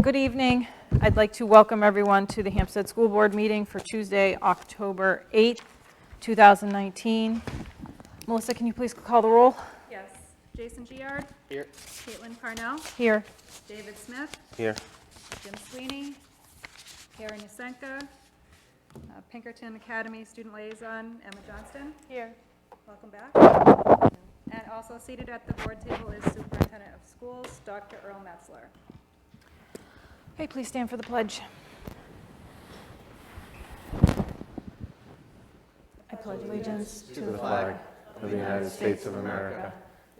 Good evening. I'd like to welcome everyone to the Hampstead School Board meeting for Tuesday, October 8th, 2019. Melissa, can you please call the roll? Yes. Jason Giard. Here. Caitlin Parnell. Here. David Smith. Here. Jim Sweeney. Karen Yusenka. Pinkerton Academy Student Liaison, Emma Johnston. Here. Welcome back. And also seated at the board table is Superintendent of Schools, Dr. Earl Metzler. Okay, please stand for the pledge. I pledge allegiance To the flag of the United States of America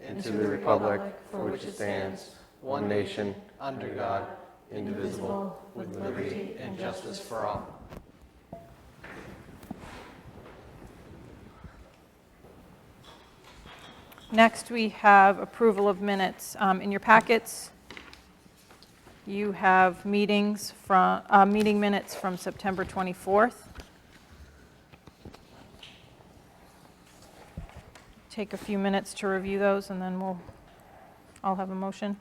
and to the republic for which it stands, one nation, under God, indivisible, with liberty and justice for all. Next, we have approval of minutes. In your packets, you have meeting minutes from September 24th. Take a few minutes to review those, and then I'll have a motion.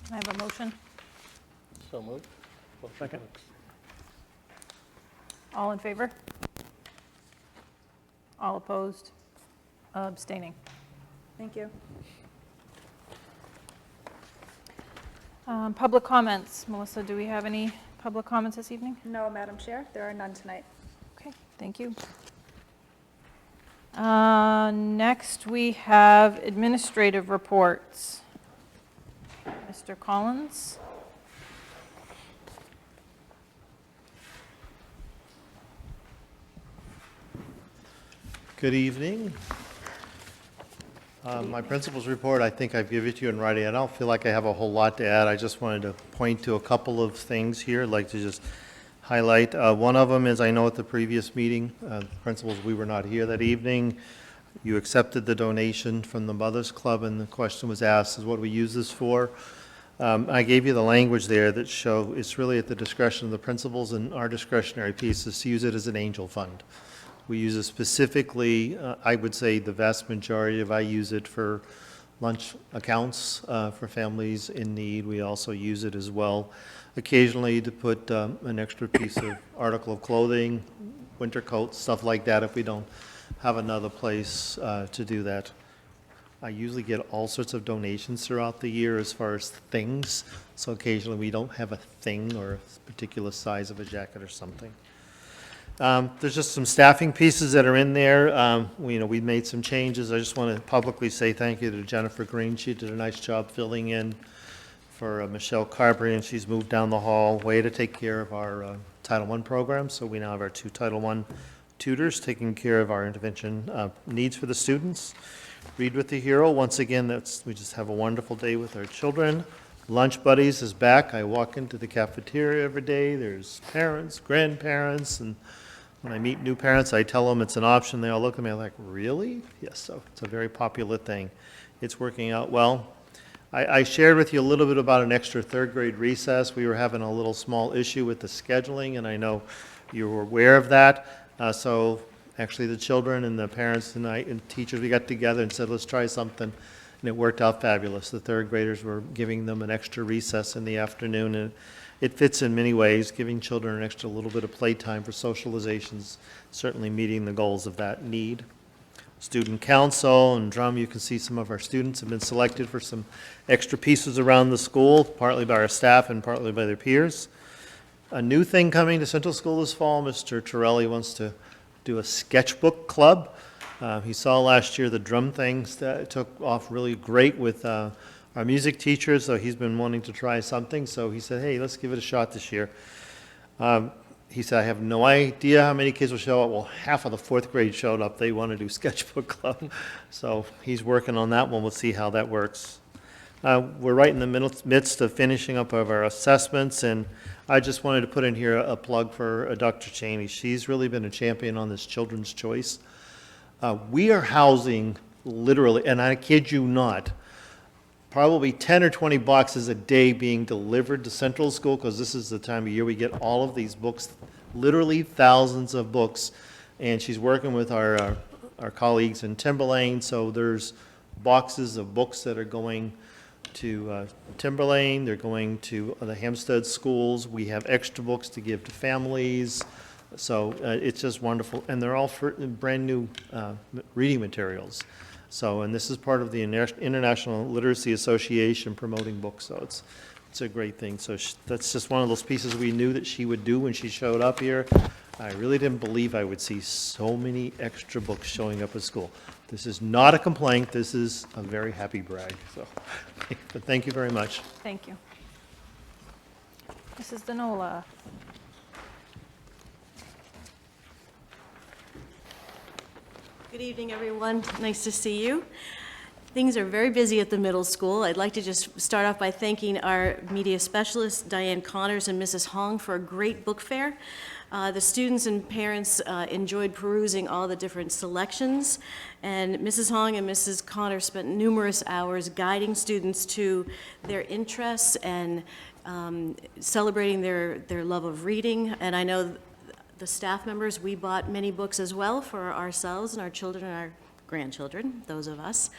I have a motion. So moved. Second. All in favor? All opposed? Abstaining. Thank you. Public comments. Melissa, do we have any public comments this evening? No, Madam Chair, there are none tonight. Okay, thank you. Next, we have administrative reports. Mr. Collins. Good evening. My principal's report, I think I've given it to you in writing. I don't feel like I have a whole lot to add. I just wanted to point to a couple of things here I'd like to just highlight. One of them is, I know at the previous meeting, principals, we were not here that evening. You accepted the donation from the Mothers Club, and the question was asked, is what do we use this for? I gave you the language there that show it's really at the discretion of the principals, and our discretionary piece is to use it as an angel fund. We use it specifically, I would say the vast majority I use it for lunch accounts for families in need. We also use it as well occasionally to put an extra piece of article of clothing, winter coats, stuff like that if we don't have another place to do that. I usually get all sorts of donations throughout the year as far as things, so occasionally we don't have a thing or a particular size of a jacket or something. There's just some staffing pieces that are in there. We made some changes. I just want to publicly say thank you to Jennifer Green. She did a nice job filling in for Michelle Carberry, and she's moved down the hall way to take care of our Title I program. So we now have our 2 Title I tutors taking care of our intervention needs for the students. Read with the Hero, once again, we just have a wonderful day with our children. Lunch Buddies is back. I walk into the cafeteria every day. There's parents, grandparents, and when I meet new parents, I tell them it's an option. They all look at me like, really? Yes, so it's a very popular thing. It's working out well. I shared with you a little bit about an extra 3rd grade recess. We were having a little small issue with the scheduling, and I know you were aware of that. So actually the children and the parents tonight and teachers, we got together and said, let's try something. And it worked out fabulous. The 3rd graders were giving them an extra recess in the afternoon, and it fits in many ways, giving children an extra little bit of playtime for socializations, certainly meeting the goals of that need. Student council and drum, you can see some of our students have been selected for some extra pieces around the school, partly by our staff and partly by their peers. A new thing coming to Central School this fall, Mr. Torelli wants to do a sketchbook club. He saw last year the drum things that took off really great with our music teachers, so he's been wanting to try something. So he said, hey, let's give it a shot this year. He said, I have no idea how many kids will show up. Well, half of the fourth grade showed up. They want to do sketchbook club. So he's working on that one. We'll see how that works. We're right in the midst of finishing up of our assessments, and I just wanted to put in here a plug for Dr. Cheney. She's really been a champion on this Children's Choice. We are housing literally, and I kid you not, probably 10 or 20 boxes a day being delivered to Central School, because this is the time of year we get all of these books, literally thousands of books. And she's working with our colleagues in Timberlane, so there's boxes of books that are going to Timberlane, they're going to the Hampstead schools. We have extra books to give to families. So it's just wonderful, and they're all for brand new reading materials. So, and this is part of the International Literacy Association promoting books, so it's a great thing. So that's just one of those pieces we knew that she would do when she showed up here. I really didn't believe I would see so many extra books showing up at school. This is not a complaint, this is a very happy brag. So, but thank you very much. Thank you. Mrs. Denola. Good evening, everyone. Nice to see you. Things are very busy at the middle school. I'd like to just start off by thanking our media specialists, Diane Connors and Mrs. Hong, for a great book fair. The students and parents enjoyed perusing all the different selections, and Mrs. Hong and Mrs. Connors spent numerous hours guiding students to their interests and celebrating their love of reading. And I know the staff members, we bought many books as well for ourselves and our children and our grandchildren, those of us.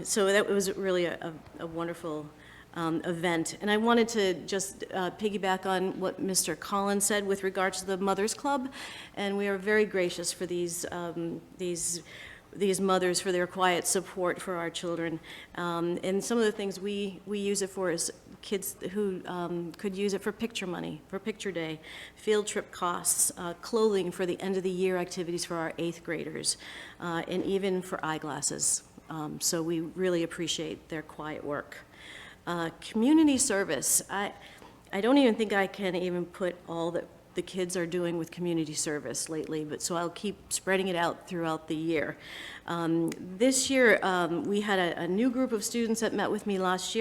So that was really a wonderful event. And I wanted to just piggyback on what Mr. Collins said with regards to the Mothers Club. And we are very gracious for these mothers for their quiet support for our children. And some of the things we use it for is kids who could use it for picture money, for picture day, field trip costs, clothing for the end of the year activities for our 8th graders, and even for eyeglasses. So we really appreciate their quiet work. Community service, I don't even think I can even put all that the kids are doing with community service lately, but so I'll keep spreading it out throughout the year. This year, we had a new group of students that met with me last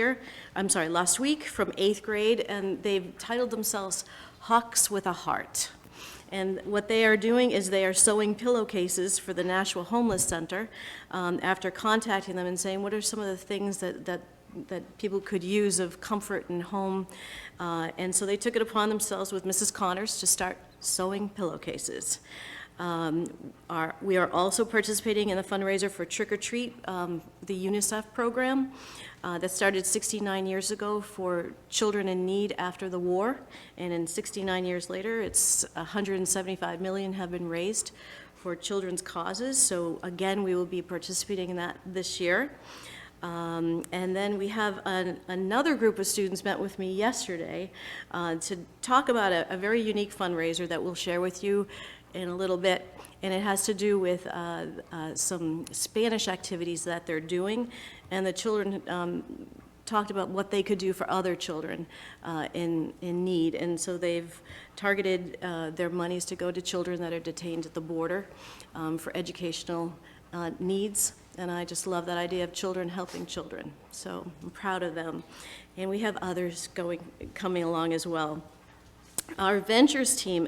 week from 8th grade, and they've titled themselves Hawks with a Heart. And what they are doing is they are sewing pillowcases for the Nashua Homeless Center after contacting them and saying, what are some of the things that people could use of comfort and home. And so they took it upon themselves with Mrs. Connors to start sewing pillowcases. We are also participating in the fundraiser for Trick or Treat, the UNICEF program that started 69 years ago for children in need after the war. And in 69 years later, it's 175 million have been raised for children's causes. So again, we will be participating in that this year. And then we have another group of students met with me yesterday to talk about a very unique fundraiser that we'll share with you in a little bit. And it has to do with some Spanish activities that they're doing. And the children talked about what they could do for other children in need. And so they've targeted their monies to go to children that are detained at the border for educational needs. And I just love that idea of children helping children. So I'm proud of them. And we have others coming along as well. Our ventures team,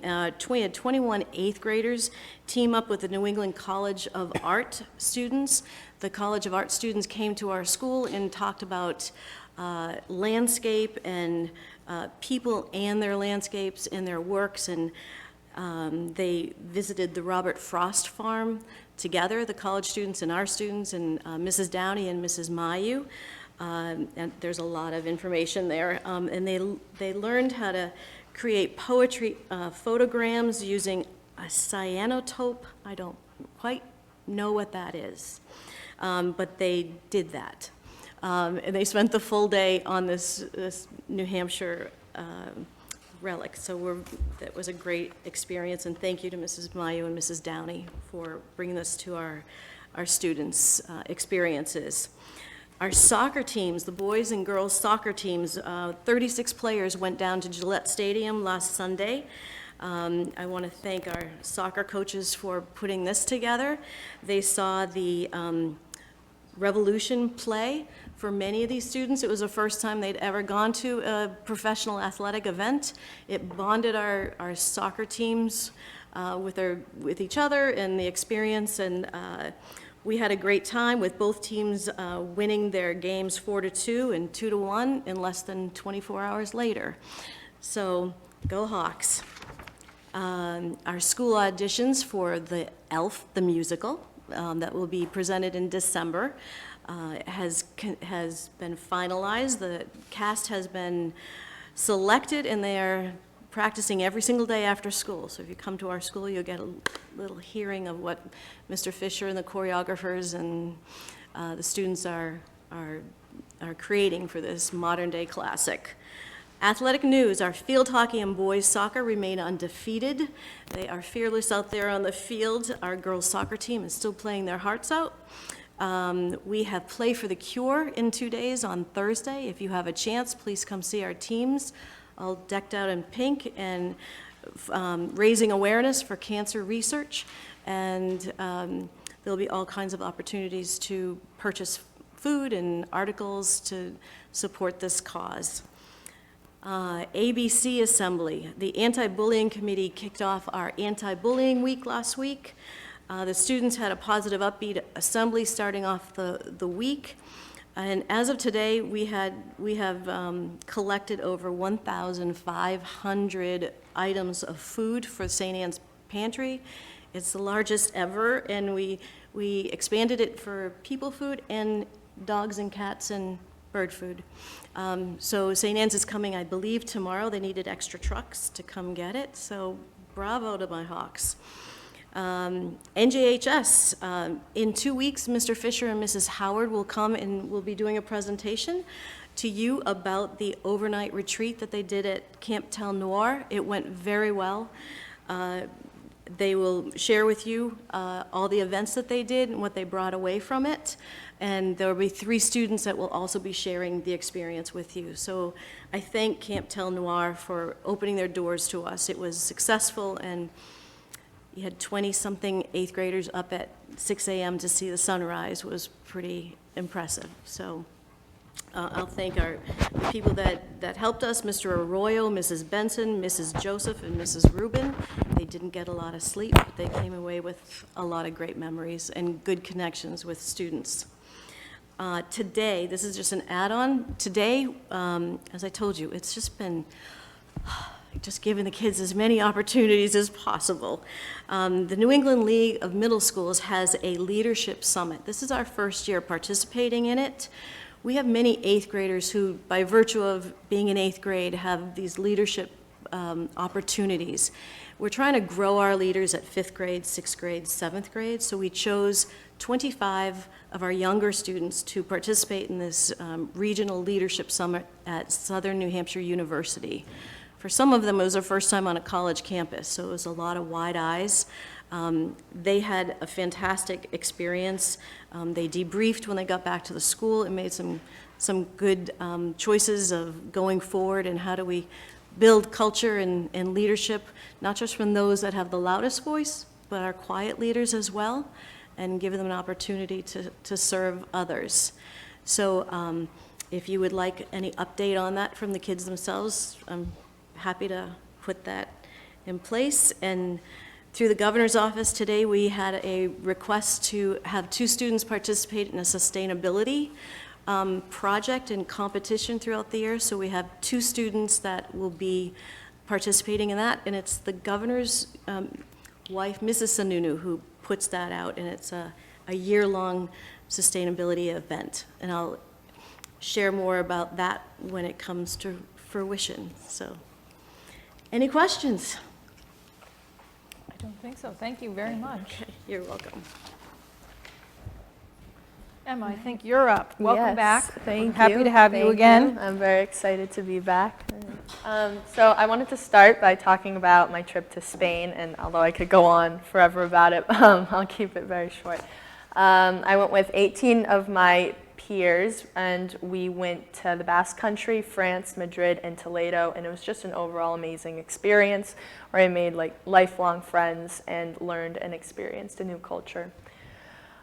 we had 21 8th graders team up with the New England College of Art students. The College of Art students came to our school and talked about landscape and people and their landscapes and their works. And they visited the Robert Frost Farm together, the college students and our students, and Mrs. Downey and Mrs. Mayu. And there's a lot of information there. And they learned how to create poetry photograms using a cyanotope. I don't quite know what that is, but they did that. And they spent the full day on this New Hampshire relic. So that was a great experience, and thank you to Mrs. Mayu and Mrs. Downey for bringing this to our students' experiences. Our soccer teams, the boys and girls soccer teams, 36 players went down to Gillette Stadium last Sunday. I want to thank our soccer coaches for putting this together. They saw the Revolution play. For many of these students, it was the first time they'd ever gone to a professional athletic event. It bonded our soccer teams with each other and the experience, and we had a great time with both teams winning their games 4-2 and 2-1 in less than 24 hours later. So, go Hawks. Our school auditions for the Elf, the musical, that will be presented in December, has been finalized. The cast has been selected, and they are practicing every single day after school. So if you come to our school, you'll get a little hearing of what Mr. Fisher and the choreographers and the students are creating for this modern-day classic. Athletic news, our field hockey and boys soccer remain undefeated. They are fearless out there on the field. Our girls soccer team is still playing their hearts out. We have Play for the Cure in 2 days on Thursday. If you have a chance, please come see our teams, all decked out in pink and raising awareness for cancer research. And there'll be all kinds of opportunities to purchase food and articles to support this cause. ABC Assembly, the Anti-Bullying Committee kicked off our Anti-Bullying Week last week. The students had a positive, upbeat assembly starting off the week. And as of today, we have collected over 1,500 items of food for St. Anne's Pantry. It's the largest ever, and we expanded it for people food and dogs and cats and bird food. So St. Anne's is coming, I believe, tomorrow. They needed extra trucks to come get it, so bravo to my Hawks. NJHS, in 2 weeks, Mr. Fisher and Mrs. Howard will come and will be doing a presentation to you about the overnight retreat that they did at Camp Tel Noir. It went very well. They will share with you all the events that they did and what they brought away from it. And there will be 3 students that will also be sharing the experience with you. So I thank Camp Tel Noir for opening their doors to us. It was successful, and you had 20-something 8th graders up at 6 a.m. to see the sunrise. Was pretty impressive. So I'll thank the people that helped us, Mr. Arroyo, Mrs. Benson, Mrs. Joseph, and Mrs. Rubin. They didn't get a lot of sleep, but they came away with a lot of great memories and good connections with students. Today, this is just an add-on. Today, as I told you, it's just been just giving the kids as many opportunities as possible. The New England League of Middle Schools has a leadership summit. This is our first year participating in it. We have many 8th graders who, by virtue of being in 8th grade, have these leadership opportunities. We're trying to grow our leaders at 5th grade, 6th grade, 7th grade, so we chose 25 of our younger students to participate in this regional leadership summit at Southern New Hampshire University. For some of them, it was their first time on a college campus, so it was a lot of wide eyes. They had a fantastic experience. They debriefed when they got back to the school and made some good choices of going forward and how do we build culture and leadership, not just from those that have the loudest voice, but our quiet leaders as well, and give them an opportunity to serve others. So if you would like any update on that from the kids themselves, I'm happy to put that in place. And through the governor's office today, we had a request to have 2 students participate in a sustainability project and competition throughout the year. So we have 2 students that will be participating in that, and it's the governor's wife, Mrs. Sununu, who puts that out, and it's a year-long sustainability event. And share more about that when it comes to fruition. So, any questions? I don't think so. Thank you very much. Okay, you're welcome. Emma, I think you're up. Welcome Yes, back. Thank you. Happy to have you Thank again. I'm very excited to be back. So I wanted to start by talking about my trip to Spain, and although I could go on forever about it, I'll keep it very short. I went with 18 of my peers, and we went to the Basque Country, France, Madrid, and Toledo, and it was just an overall amazing experience where I made like lifelong friends and learned and experienced a new culture.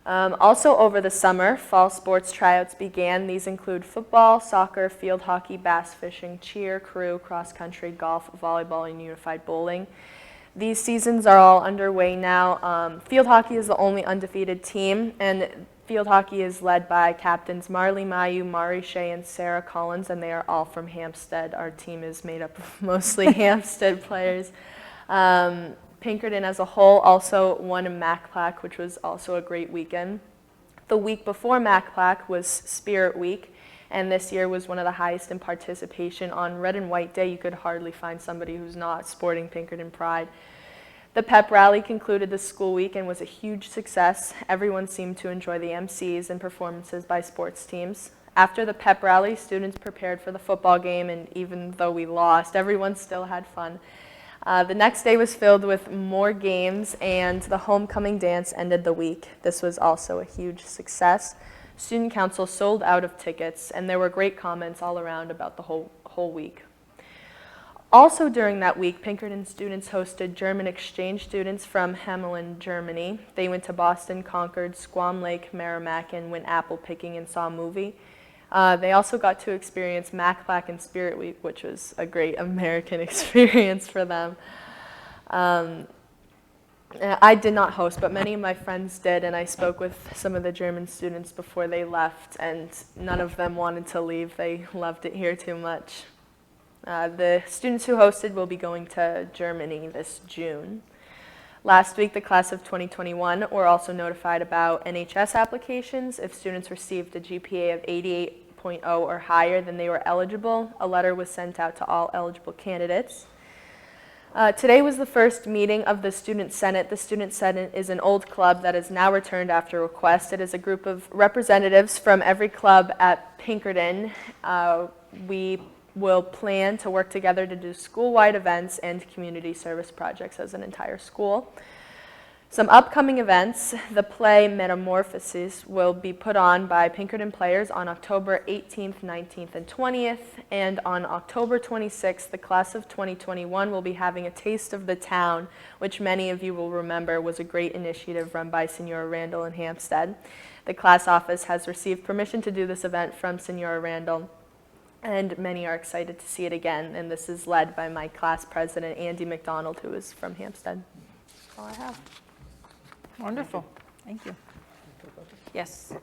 Also over the summer, fall sports tryouts began. These include football, soccer, field hockey, bass fishing, cheer, crew, cross country, golf, volleyball, and unified bowling. These seasons are all underway now. Field hockey is the only undefeated team, and field hockey is led by captains Marley Mayu, Mari Shea, and Sarah Collins, and they are all from Hampstead. Our team is made up of mostly Hampstead players. Pinkerton as a whole also won a MACPAC, which was also a great weekend. The week before MACPAC was Spirit Week, and this year was one of the highest in participation. On Red and White Day, you could hardly find somebody who's not sporting Pinkerton pride. The pep rally concluded the school week and was a huge success. Everyone seemed to enjoy the MCs and performances by sports teams. After the pep rally, students prepared for the football game, and even though we lost, everyone still had fun. The next day was filled with more games, and the homecoming dance ended the week. This was also a huge success. Student council sold out of tickets, and there were great comments all around about the whole week. Also during that week, Pinkerton students hosted German exchange students from Hamelin, Germany. They went to Boston, Concord, Squam Lake, Merrimack, and went apple picking and saw a movie. They also got to experience MACPAC and Spirit Week, which was a great American experience for them. I did not host, but many of my friends did, and I spoke with some of the German students before they left, and none of them wanted to leave. They loved it here too much. The students who hosted will be going to Germany this June. Last week, the class of 2021 were also notified about NHS applications. If students received a GPA of 88.0 or higher, then they were eligible. A letter was sent out to all eligible candidates. Today was the first meeting of the Student Senate. The Student Senate is an old club that is now returned after request. It is a group of representatives from every club at Pinkerton. We will plan to work together to do school-wide events and community service projects as an entire school. Some upcoming events: the play Metamorphoses will be put on by Pinkerton players on October 18th, 19th, and 20th, and on October 26th, the class of 2021 will be having a Taste of the Town, which many of you will remember was a great initiative run by Senora Randall in Hampstead. The class office has received permission to do this event from Senora Randall, and many are excited to see it again, and this is led by my class president, Andy McDonald, who is from Hampstead. That's all I have. Wonderful. Thank you. Yes.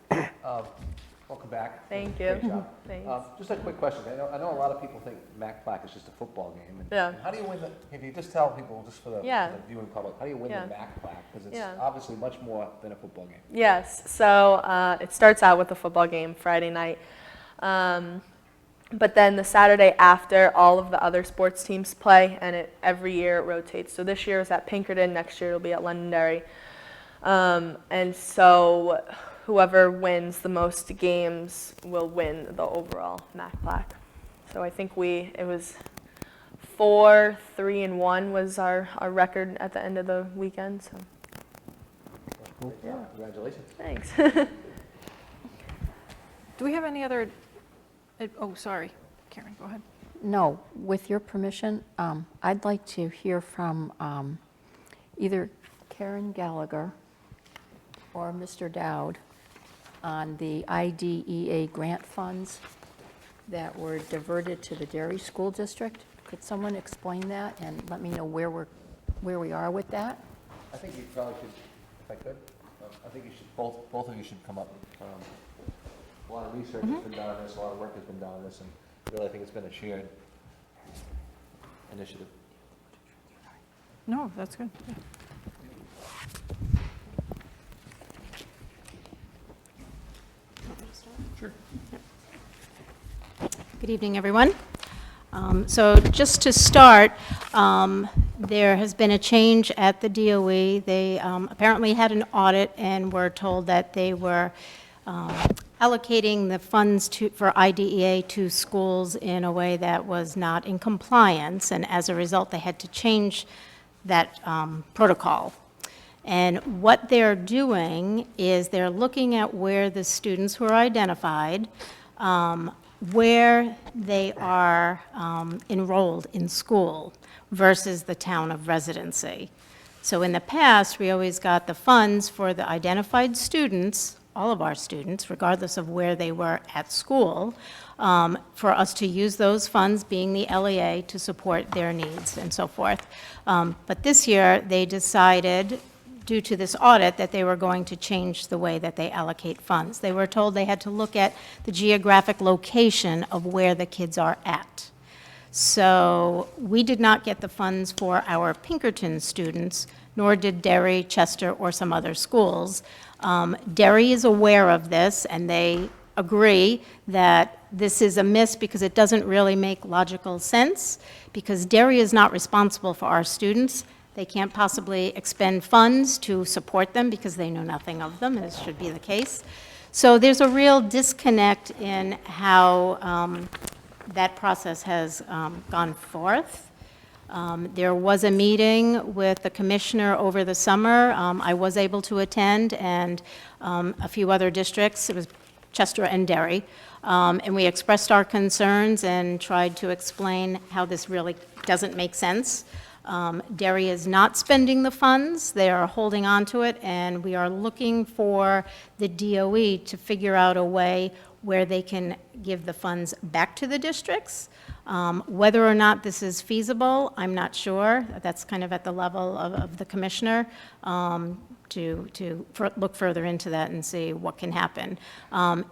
Welcome back. Thank you. Great job. Thanks. Just a quick question. I know a lot of people think MACPAC is just a football game. And Yeah. How do you win the, if you just tell people, just for the viewing public, how do you win Yeah. the MACPAC? Because it's Yeah. obviously much more than a football game. Yes, so it starts out with a football game Friday night. But then the Saturday after, all of the other sports teams play, and every year it rotates. So this year is at Pinkerton, next year it'll be at Londonderry. And so whoever wins the most games will win the overall MACPAC. So I think it was 4-3-1 was our record at the end of the weekend. So Cool. Yeah. Congratulations. thanks. Do we have any other, oh, sorry. Karen, go ahead. No, with your permission, I'd like to hear from either Karen Gallagher or Mr. Dowd on the IDEA grant funds that were diverted to the Derry School District. Could someone explain that and let me know where we are with that? I think you probably should, if I could, I think you should, both of you should come up. A lot of research has been done on this, a lot of work has been done on this, and really I think it's been a shared initiative. No, that's good. Yeah. Sure. Good evening, everyone. So just to start, there has been a change at the DOE. They apparently had an audit and were told that they were allocating the funds for IDEA to schools in a way that was not in compliance, and as a result, they had to change that protocol. And what they're doing is they're looking at where the students who are identified, where they are enrolled in school versus the town of residency. So in the past, we always got the funds for the identified students, all of our students, regardless of where they were at school, for us to use those funds, being the LEA, to support their needs and so forth. But this year, they decided, due to this audit, that they were going to change the way that they allocate funds. They were told they had to look at the geographic location of where the kids are at. So we did not get the funds for our Pinkerton students, nor did Derry, Chester, or some other schools. Derry is aware of this, and they agree that this is a miss because it doesn't really make logical sense, because Derry is not responsible for our students. They can't possibly expend funds to support them because they know nothing of them, as should be the case. So there's a real disconnect in how that process has gone forth. There was a meeting with the commissioner over the summer. I was able to attend, and a few other districts. It was Chester and Derry. And we expressed our concerns and tried to explain how this really doesn't make sense. Derry is not spending the funds. They are holding on to it, and we are looking for the DOE to figure out a way where they can give the funds back to the districts. Whether or not this is feasible, I'm not sure. That's kind of at the level of the commissioner to look further into that and see what can happen.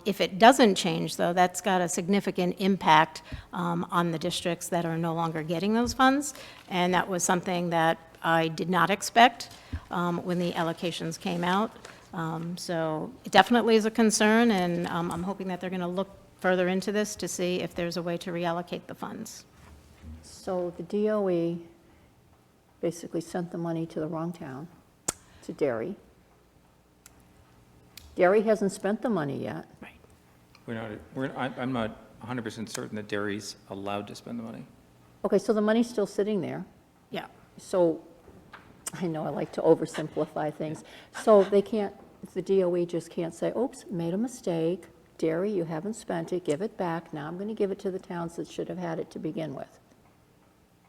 If it doesn't change, though, that's got a significant impact on the districts that are no longer getting those funds, and that was something that I did not expect when the allocations came out. So it definitely is a concern, and I'm hoping that they're going to look further into this to see if there's a way to reallocate the funds. So the DOE basically sent the money to the wrong town, to Derry. Derry hasn't spent the money yet. Right. I'm not 100% certain that Derry's allowed to spend the money. Okay, so the money's still sitting there. Yeah. So, I know I like to oversimplify things. So they can't, the DOE just can't say, oops, made a mistake. Derry, you haven't spent it, give it back. Now I'm going to give it to the towns that should have had it to begin with.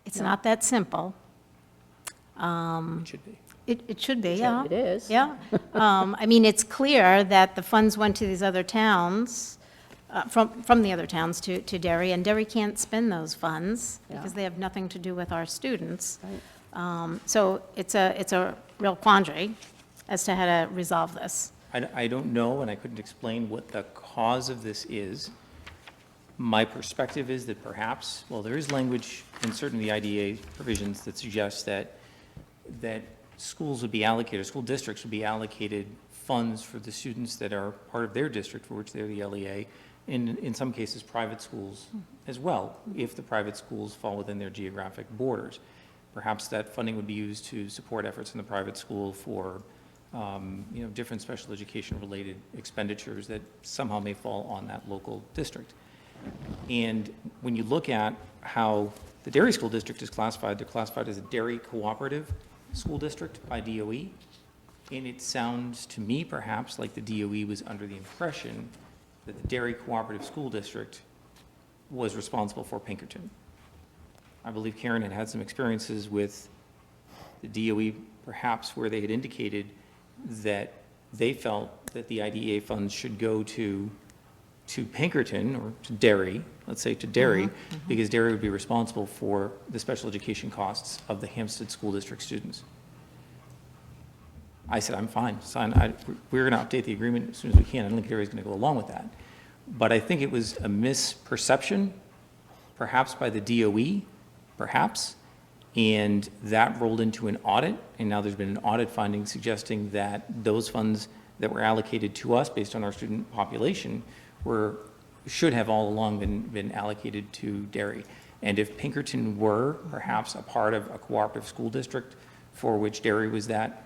It's not that simple. It should be. It should be, yeah. It is. Yeah. I mean, it's clear that the funds went to these other towns, from the other towns to Derry, and Derry can't spend those funds because they have nothing to do with our students. Right. So it's a real quandary as to how to resolve this. I don't know, and I couldn't explain what the cause of this is. My perspective is that perhaps, well, there is language in certain of the IDA provisions that suggests that schools would be allocated, school districts would be allocated funds for the students that are part of their district for which they're the LEA, and in some cases, private schools as well, if the private schools fall within their geographic borders. Perhaps that funding would be used to support efforts in the private school for different special education-related expenditures that somehow may fall on that local district. And when you look at how the Derry School District is classified, they're classified as a Derry Cooperative School District by DOE. And it sounds to me perhaps like the DOE was under the impression that the Derry Cooperative School District was responsible for Pinkerton. I believe Karen had had some experiences with the DOE perhaps where they had indicated that they felt that the IDEA funds should go to Pinkerton or to Derry, let's say to Derry, because Derry would be responsible for the special education costs of the Hampstead School District students. I said, I'm fine, we're going to update the agreement as soon as we can. I don't think Derry's going to go along with that. But I think it was a misperception, perhaps by the DOE, perhaps, and that rolled into an audit, and now there's been an audit finding suggesting that those funds that were allocated to us based on our student population were should have all along been allocated to Derry. And if Pinkerton were perhaps a part of a cooperative school district for which Derry was that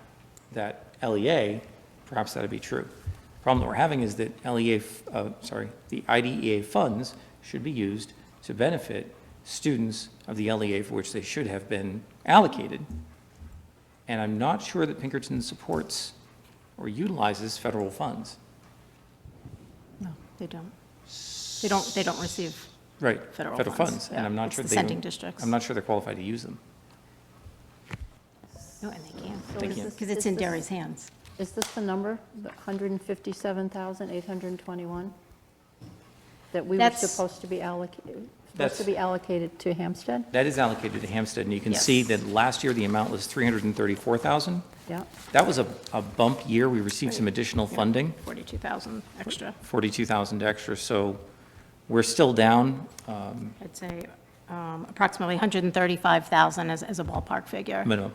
LEA, perhaps that'd be true. The problem that we're having is that the IDEA funds should be used to benefit students of the LEA for which they should have been allocated. And I'm not sure that Pinkerton supports or utilizes federal funds. No, they don't. They don't receive Right, federal federal funds. funds, and Yeah, I'm not it's sure the they. sending districts. I'm not sure they're qualified to use them. No, and they can't, They can't. because it's in Derry's hands. Is this the number, the 157,821? That we were That's- supposed to be allocated, That's- to Hampstead? That is allocated to Hampstead, and you can Yes. see that last year the amount was 334,000. Yeah. That was a bump year. We received some additional funding, 42,000 extra, 42,000 extra, so we're still down, I'd say approximately 135,000 as a ballpark figure. minimum.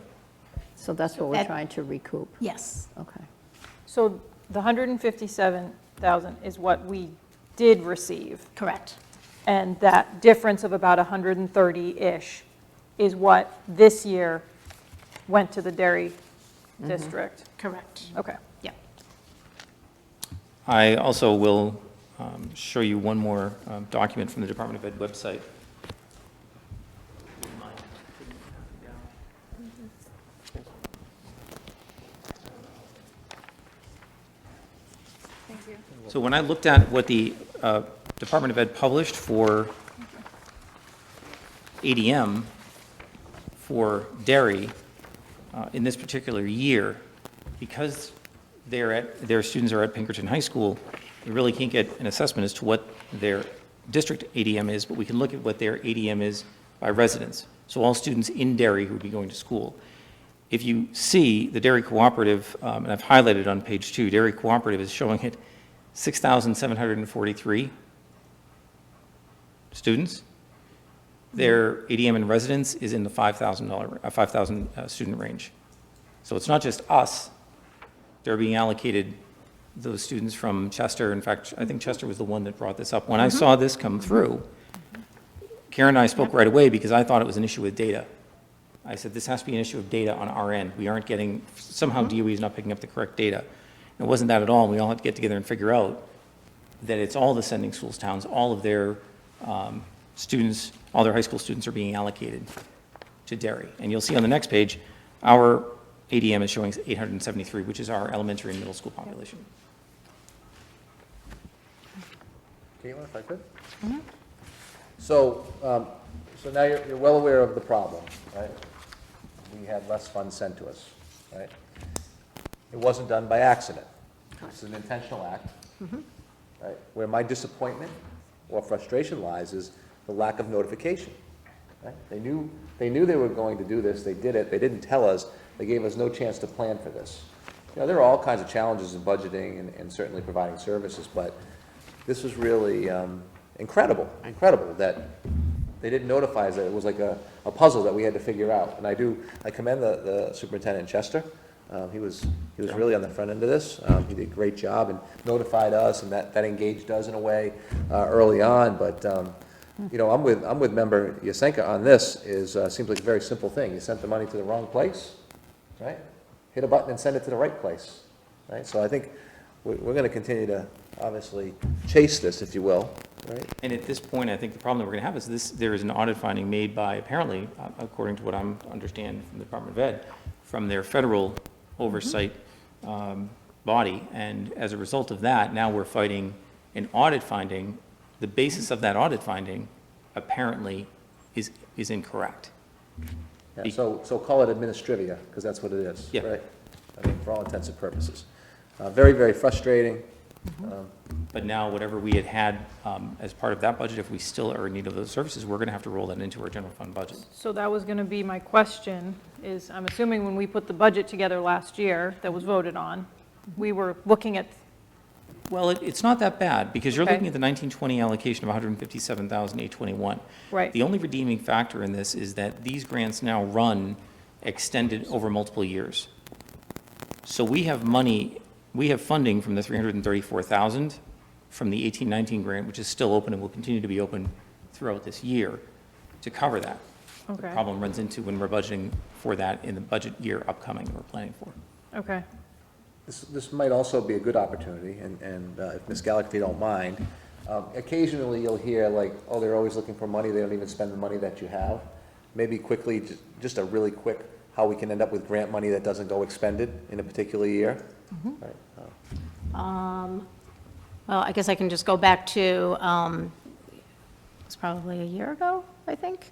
So that's what we're That- trying to recoup? Yes, Okay. So the 157,000 is what we did receive, correct. and that difference of about 130-ish is what this year went to the Derry district? Correct. Okay. Yeah. I also will show you one more document from the Department of Ed website. Thank you. So when I looked at what the Department of Ed published for ADM for Derry in this particular year, because their students are at Pinkerton High School, we really can't get an assessment as to what their district ADM is, but we can look at what their ADM is by residents. So all students in Derry who would be going to school. If you see the Derry Cooperative, and I've highlighted on page 2, Derry Cooperative is showing it 6,743 students. Their ADM in residence is in the $5,000 student range. So it's not just us. They're being allocated those students from Chester. In fact, I think Chester was the one that brought this up. When I saw this come through, Karen and I spoke right away because I thought it was an issue with data. I said, this has to be an issue of data on our end. We aren't getting, somehow DOE is not picking up the correct data. It wasn't that at all. We all had to get together and figure out that it's all the sending schools towns, all of their students, all their high school students are being allocated to Derry. And you'll see on the next page, our ADM is showing 873, which is our elementary and middle school population. Caitlin, if I could? So, so now you're well aware of the problem, right? We had less funds sent to us, right? It wasn't done by accident. It's an intentional act, right? Where my disappointment or frustration lies is the lack of notification, right? They knew they were going to do this, they did it, they didn't tell us, they gave us no chance to plan for this. You know, there are all kinds of challenges in budgeting and certainly providing services, but this was really incredible that they didn't notify us that it was like a puzzle that we had to figure out. And I commend the superintendent in Chester. He was really on the front end of this. He did a great job and notified us, and that engaged us in a way early on. But you know, I'm with member Yasenka on this. Seems like a very simple thing. You sent the money to the wrong place, right? Hit a button and send it to the right place, right? So I think we're going to continue to obviously chase this, if you will, right? And at this point, I think the problem that we're going to have is there is an audit finding made by, apparently, according to what I'm understand from the Department of Ed, from their federal oversight body. And as a result of that, now we're fighting an audit finding. The basis of that audit finding apparently is incorrect. Yeah, so call it administrivia, because that's what it is, Yeah. right? I mean, for all intents and purposes. Very, very frustrating. But now, whatever we had as part of that budget, if we still are in need of those services, we're going to have to roll that into our general fund budget. So that was going to be my question, is I'm assuming when we put the budget together last year that was voted on, we were looking at, Well, it's not that bad, because you're Okay. looking at the 1920 allocation of 157,821. Right. The only redeeming factor in this is that these grants now run extended over multiple years. So we have money, we have funding from the 334,000 from the 18-19 grant, which is still open and will continue to be open throughout this year, to cover that. The Okay. problem runs into when we're budgeting for that in the budget year upcoming we're planning for. Okay. This might also be a good opportunity, and if Ms. Gallagher, if you don't mind, occasionally you'll hear like, oh, they're always looking for money, they don't even spend the money that you have. Maybe quickly, just a really quick, how we can end up with grant money that doesn't go expended in a particular year. Right, Well, I guess I can just go back to, it was probably a year ago, I think,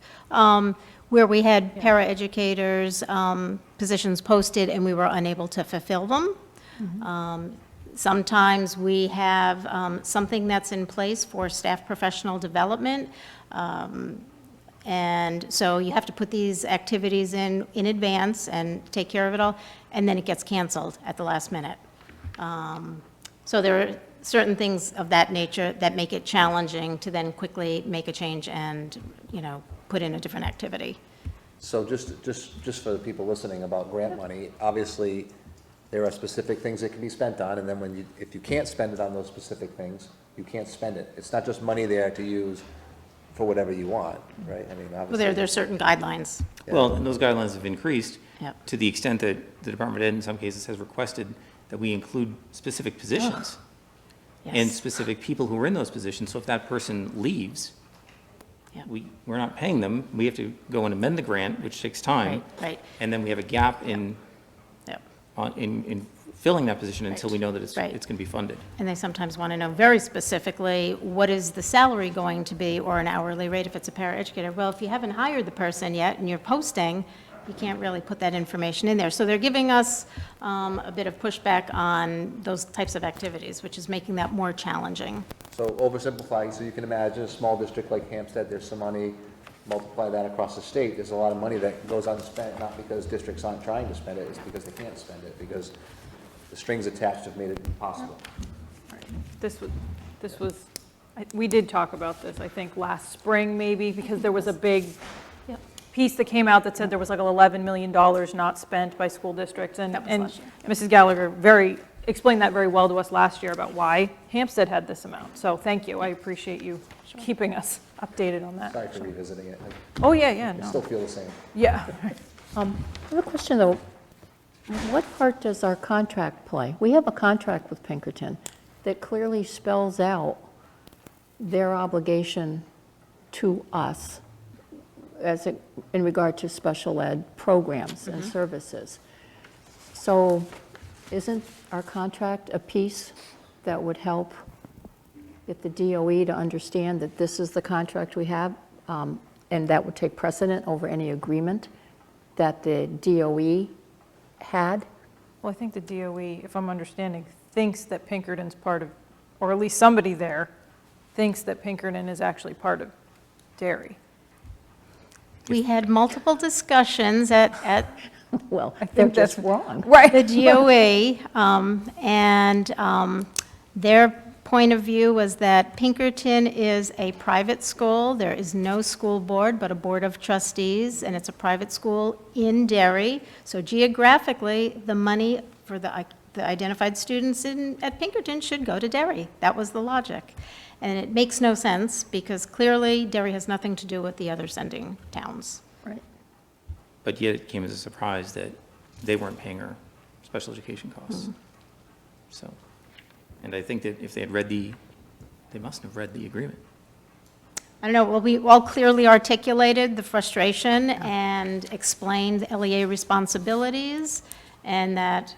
where we had paraeducators, positions posted, and we were unable to fulfill them. Sometimes we have something that's in place for staff professional development, and so you have to put these activities in advance and take care of it all, and then it gets canceled at the last minute. So there are certain things of that nature that make it challenging to then quickly make a change and, put in a different activity. So just for the people listening about grant money, obviously, there are specific things that can be spent on, and then if you can't spend it on those specific things, you can't spend it. It's not just money there to use for whatever you want, right? I mean, Well, obviously. there's certain guidelines. Yeah. Well, and those guidelines have increased Yep. to the extent that the Department of Ed in some cases has requested that we include specific positions and Yes. specific people who are in those positions. So if that person leaves, Yep. we're not paying them. We have to go and amend the grant, which takes time. Right. And then we have a gap in Yep. in filling that position until we know that it's Right. going to be funded. And they sometimes want to know very specifically, what is the salary going to be, or an hourly rate if it's a paraeducator? Well, if you haven't hired the person yet and you're posting, you can't really put that information in there. So they're giving us a bit of pushback on those types of activities, which is making that more challenging. So oversimplifying, so you can imagine a small district like Hampstead, there's some money, multiply that across the state, there's a lot of money that goes unspent, not because districts aren't trying to spend it, it's because they can't spend it, because the strings attached have made it impossible. This was, we did talk about this, I think, last spring maybe, because there was a big Yep. piece that came out that said there was like $11 million not spent by school districts. And That was and last year. Mrs. Gallagher explained that very well to us last year about why Hampstead had this amount. So thank you, I appreciate you keeping us updated on that. Sorry for revisiting it, Oh, yeah, I still no. feel the same. Yeah. I have a question, though. What part does our contract play? We have a contract with Pinkerton that clearly spells out their obligation to us in regard to special ed programs and services. So isn't our contract a piece that would help get the DOE to understand that this is the contract we have, and that would take precedent over any agreement that the DOE had? Well, I think the DOE, if I'm understanding, thinks that Pinkerton's part of, or at least somebody there thinks that Pinkerton is actually part of Derry. We had multiple discussions at Well, I they're think just that's wrong. Right. the DOE, and their point of view was that Pinkerton is a private school. There is no school board, but a board of trustees, and it's a private school in Derry. So geographically, the money for the identified students at Pinkerton should go to Derry. That was the logic. And it makes no sense, because clearly Derry has nothing to do with the other sending towns. Right. But yet it came as a surprise that they weren't paying our special education costs. So, and I think that if they had they must have read the agreement. I don't know, well, we all clearly articulated the frustration and explained the LEA responsibilities, and that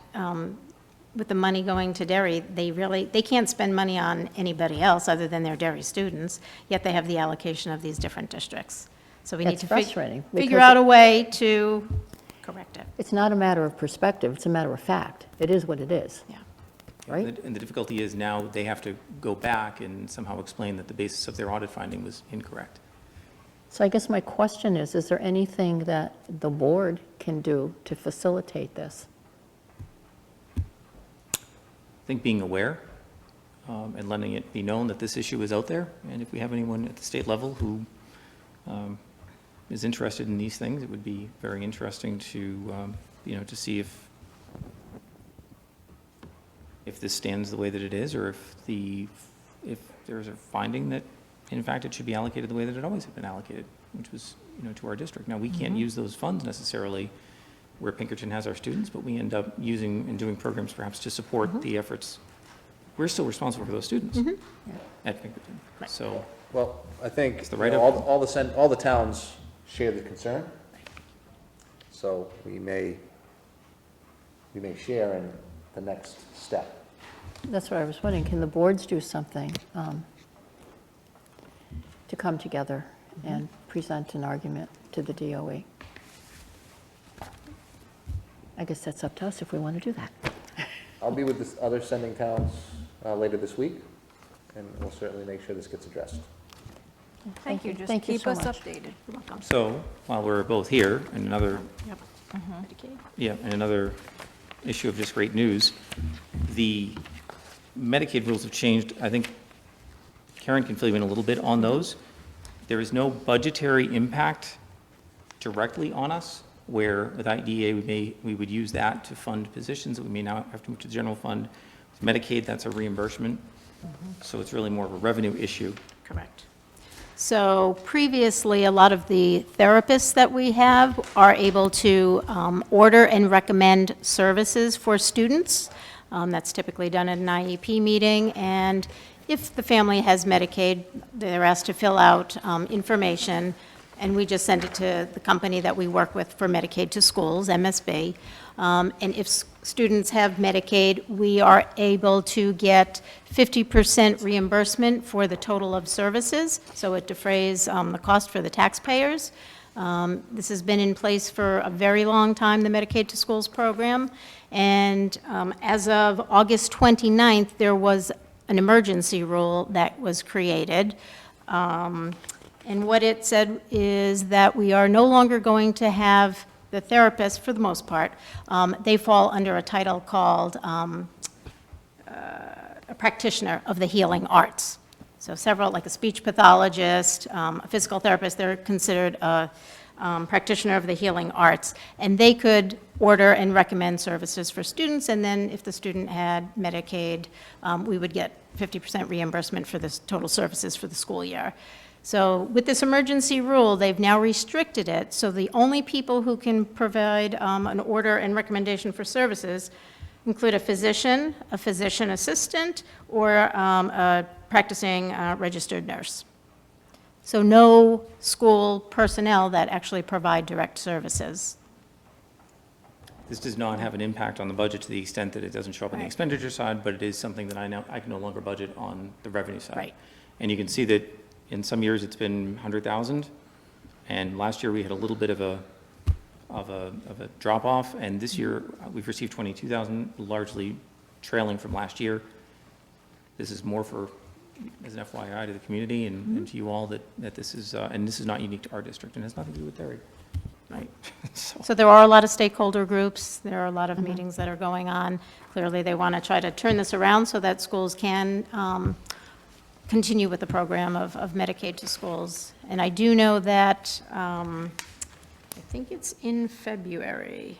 with the money going to Derry, they can't spend money on anybody else other than their Derry students, yet they have the allocation of these different districts. So we need That's to frustrating, figure because out a way to correct it. It's not a matter of perspective, it's a matter of fact. It is what it is, Yeah. right? And the difficulty is now they have to go back and somehow explain that the basis of their audit finding was incorrect. So I guess my question is there anything that the board can do to facilitate this? I think being aware and letting it be known that this issue is out there, and if we have anyone at the state level who is interested in these things, it would be very interesting to, to see if this stands the way that it is, or if the if there's a finding that, in fact, it should be allocated the way that it always had been allocated, which was, to our district. Now, we can't use those funds necessarily where Pinkerton has our students, but we end up using and doing programs perhaps to support the efforts. We're still responsible for those students at Pinkerton. So, Well, I think It's the right all the towns share the concern. So we may share in the next step. That's what I was wondering, can the boards do something to come together and present an argument to the DOE? I guess that's up to us if we want to do that. I'll be with the other sending towns later this week, and we'll certainly make sure this gets addressed. Thank you, just Thank you keep so us much. updated. so while we're both here, and another, and another issue of just great news, the Medicaid rules have changed. I think Karen can fill you in a little bit on those. There is no budgetary impact directly on us, where with IDEA, we would use that to fund positions that we may now have to move to the general fund. With Medicaid, that's a reimbursement. So it's really more of a revenue issue. Correct. So previously, a lot of the therapists that we have are able to order and recommend services for students. That's typically done at an IEP meeting, and if the family has Medicaid, they're asked to fill out information, and we just send it to the company that we work with for Medicaid to Schools, MSB. And if students have Medicaid, we are able to get 50% reimbursement for the total of services, so it defrays the cost for the taxpayers. This has been in place for a very long time, the Medicaid to Schools program, and as of August 29th, there was an emergency rule that was created. And what it said is that we are no longer going to have the therapists, for the most part, they fall under a title called a practitioner of the healing arts. So several, like a speech pathologist, a physical therapist, they're considered a practitioner of the healing arts. And they could order and recommend services for students, and then if the student had Medicaid, we would get 50% reimbursement for the total services for the school year. So with this emergency rule, they've now restricted it, so the only people who can provide an order and recommendation for services include a physician assistant, or a practicing registered nurse. So no school personnel that actually provide direct services. This does not have an impact on the budget to the extent that it doesn't show up on the Right. expenditure side, but it is something that I can no longer budget on the revenue side. Right. And you can see that in some years it's been 100,000, and last year we had a little bit of a drop off, and this year we've received 22,000, largely trailing from last year. This is more for, as an FYI to the community and to you all, that this is, and this is not unique to our district and has nothing to do with Terry. Right. So there are a lot of stakeholder groups, there are a lot of meetings that are going on. Clearly, they want to try to turn this around so that schools can continue with the program of Medicaid to Schools. And I do know that, I think it's in February.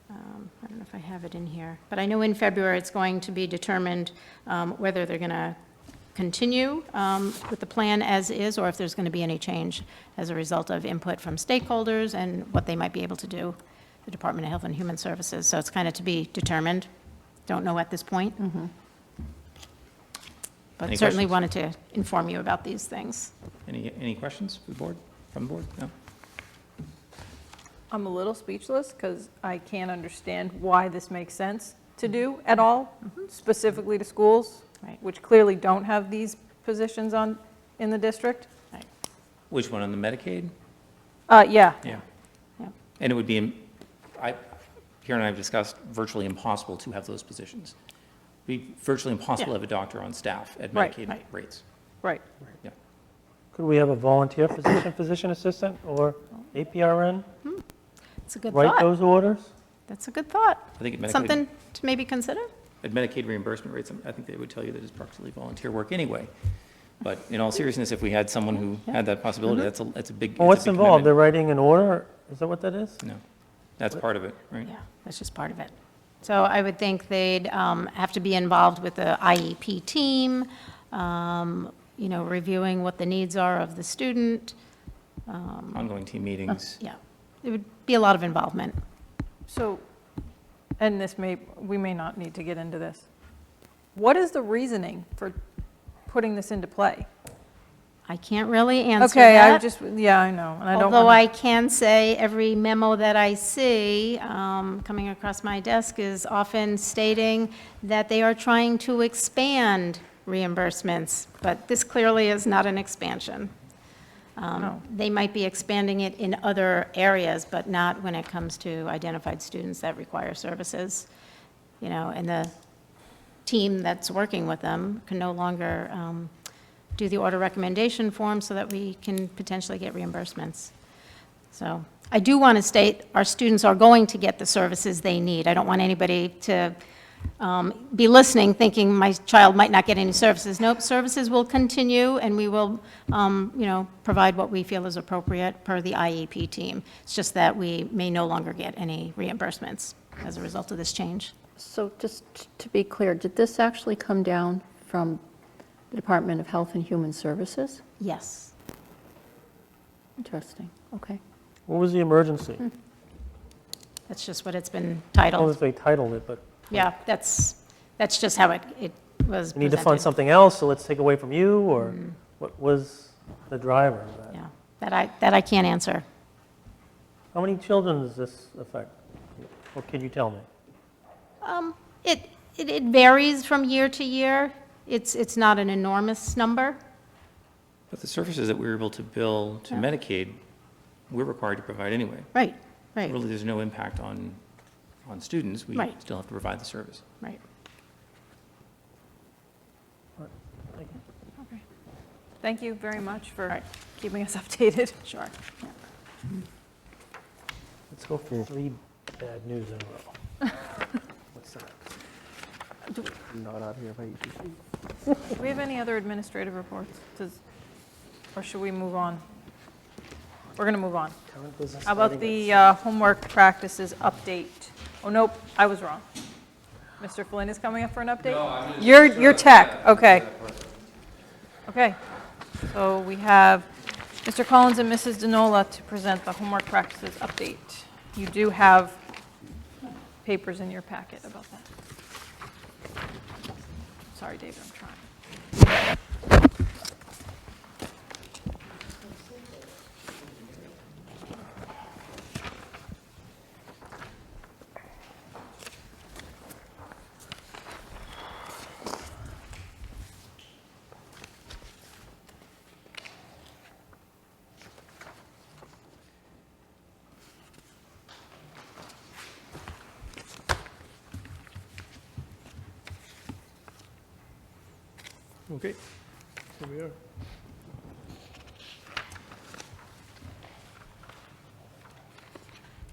I don't know if I have it in here, but I know in February it's going to be determined whether they're going to continue with the plan as is, or if there's going to be any change as a result of input from stakeholders and what they might be able to do, the Department of Health and Human Services. So it's kind of to be determined. Don't know at this point. But Any certainly questions? wanted to inform you about these things. Any questions for the board, from the board? No? I'm a little speechless because I can't understand why this makes sense to do at all, specifically to schools, Right. which clearly don't have these positions in the district. Which one, on the Medicaid? Yeah. Yeah. Yeah. And it would be, Karen and I have discussed, virtually impossible to have those positions. It'd be virtually impossible to Yeah. have a doctor on staff at Right. Medicaid Right. rates. Right. Yeah. Could we have a volunteer physician assistant or APRN It's a good write thought. those orders? That's a good thought. I think at Medicaid, Something to maybe consider? at Medicaid reimbursement rates, I think they would tell you that it's practically volunteer work anyway. But in all seriousness, if we had someone who had that possibility, that's a big, it's a big Well, what's involved? They're commitment. writing an order? Is that what that is? No, that's part of it, right? Yeah, that's just part of it. So I would think they'd have to be involved with the IEP team, reviewing what the needs are of the student. Ongoing team meetings. Yeah, it would be a lot of involvement. So, and we may not need to get into this. What is the reasoning for putting this into play? I can't really answer Okay, that. yeah, I know, and I don't Although wanna- I can say every memo that I see coming across my desk is often stating that they are trying to expand reimbursements, but this clearly is not an expansion. No. They might be expanding it in other areas, but not when it comes to identified students that require services. And the team that's working with them can no longer do the order recommendation form so that we can potentially get reimbursements. So I do want to state our students are going to get the services they need. I don't want anybody to be listening thinking my child might not get any services. Nope, services will continue, and we will, provide what we feel is appropriate per the IEP team. It's just that we may no longer get any reimbursements as a result of this change. So just to be clear, did this actually come down from the Department of Health and Human Services? Yes. Interesting, okay. What was the emergency? That's just what it's been I don't know titled. if they titled it, but Yeah, that's just how it was we need to fund presented. something else, so let's take away from you, or what was the driver of that? Yeah, that I can't answer. How many children does this affect? What can you tell me? It varies from year to year. It's not an enormous number. But the services that we're able to bill to Medicaid, we're required to provide anyway. Right, right, Really, there's no impact on students. We Right. still have to provide the service. right. Okay. Thank you very much for keeping us updated. Sure. Let's go for 3 bad news in a row. What's that? Not out here by EPC. Do we have any other administrative reports? Or should we move on? We're going to move on. Current business How about starting the at homework practices update? Oh, nope, I was wrong. Mr. Flynn is coming up for an update? No, I'm just... You're tech, okay. Okay, so we have Mr. Collins and Mrs. Denola to present the homework practices update. You do have papers in your packet about that. Sorry, David, I'm trying. Okay, here we are.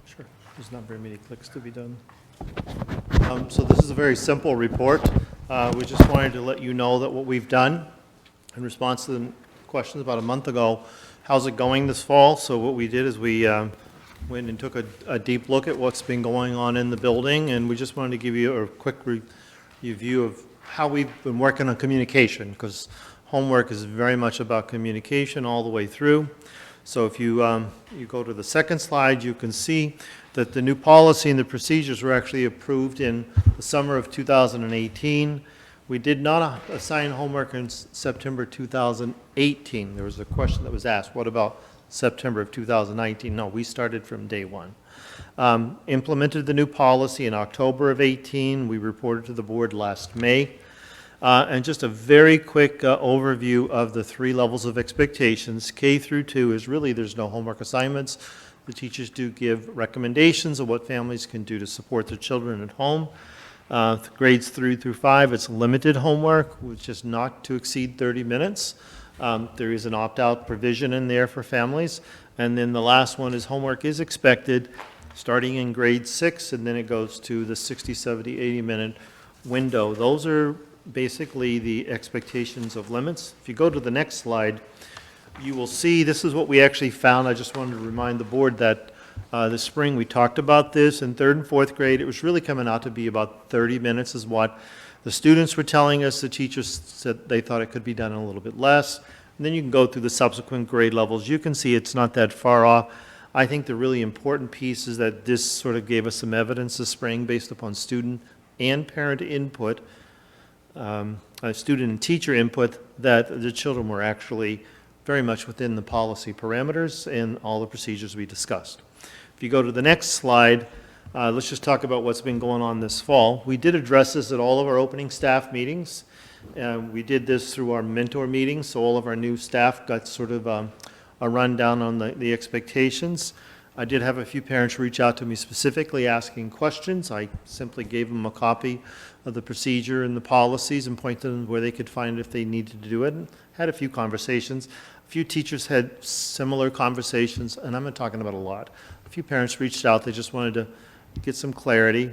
Sure, there's not very many clicks to be done. So this is a very simple report. We just wanted to let you know that what we've done in response to the questions about a month ago, how's it going this fall? So what we did is we went and took a deep look at what's been going on in the building, and we just wanted to give you a quick review of how we've been working on communication, because homework is very much about communication all the way through. So if you go to the second slide, you can see that the new policy and the procedures were actually approved in the summer of 2018. We did not assign homework in September 2018. There was a question that was asked, what about September of 2019? No, we started from day one. Implemented the new policy in October of 18. We reported to the board last May. And just a very quick overview of the 3 levels of expectations. K through 2 is really, there's no homework assignments. The teachers do give recommendations of what families can do to support their children at home. Grades 3 through 5, it's limited homework, which is not to exceed 30 minutes. There is an opt-out provision in there for families. And then the last one is homework is expected starting in grade 6, and then it goes to the 60, 70, 80-minute window. Those are basically the expectations of limits. If you go to the next slide, you will see this is what we actually found. I just wanted to remind the board that This spring, we talked about this in 3rd and 4th grade. It was really coming out to be about 30 minutes is what the students were telling us. The teachers said they thought it could be done in a little bit less. And then you can go through the subsequent grade levels. You can see it's not that far off. I think the really important piece is that this sort of gave us some evidence this spring based upon student and parent input, student and teacher input, that the children were actually very much within the policy parameters and all the procedures we discussed. If you go to the next slide, let's just talk about what's been going on this fall. We did address this at all of our opening staff meetings. We did this through our mentor meetings, so all of our new staff got sort of a rundown on the expectations. I did have a few parents reach out to me specifically asking questions. I simply gave them a copy of the procedure and the policies and pointed them where they could find it if they needed to do it, and had a few conversations. A few teachers had similar conversations, and I'm not talking about a lot. A few parents reached out. They just wanted to get some clarity.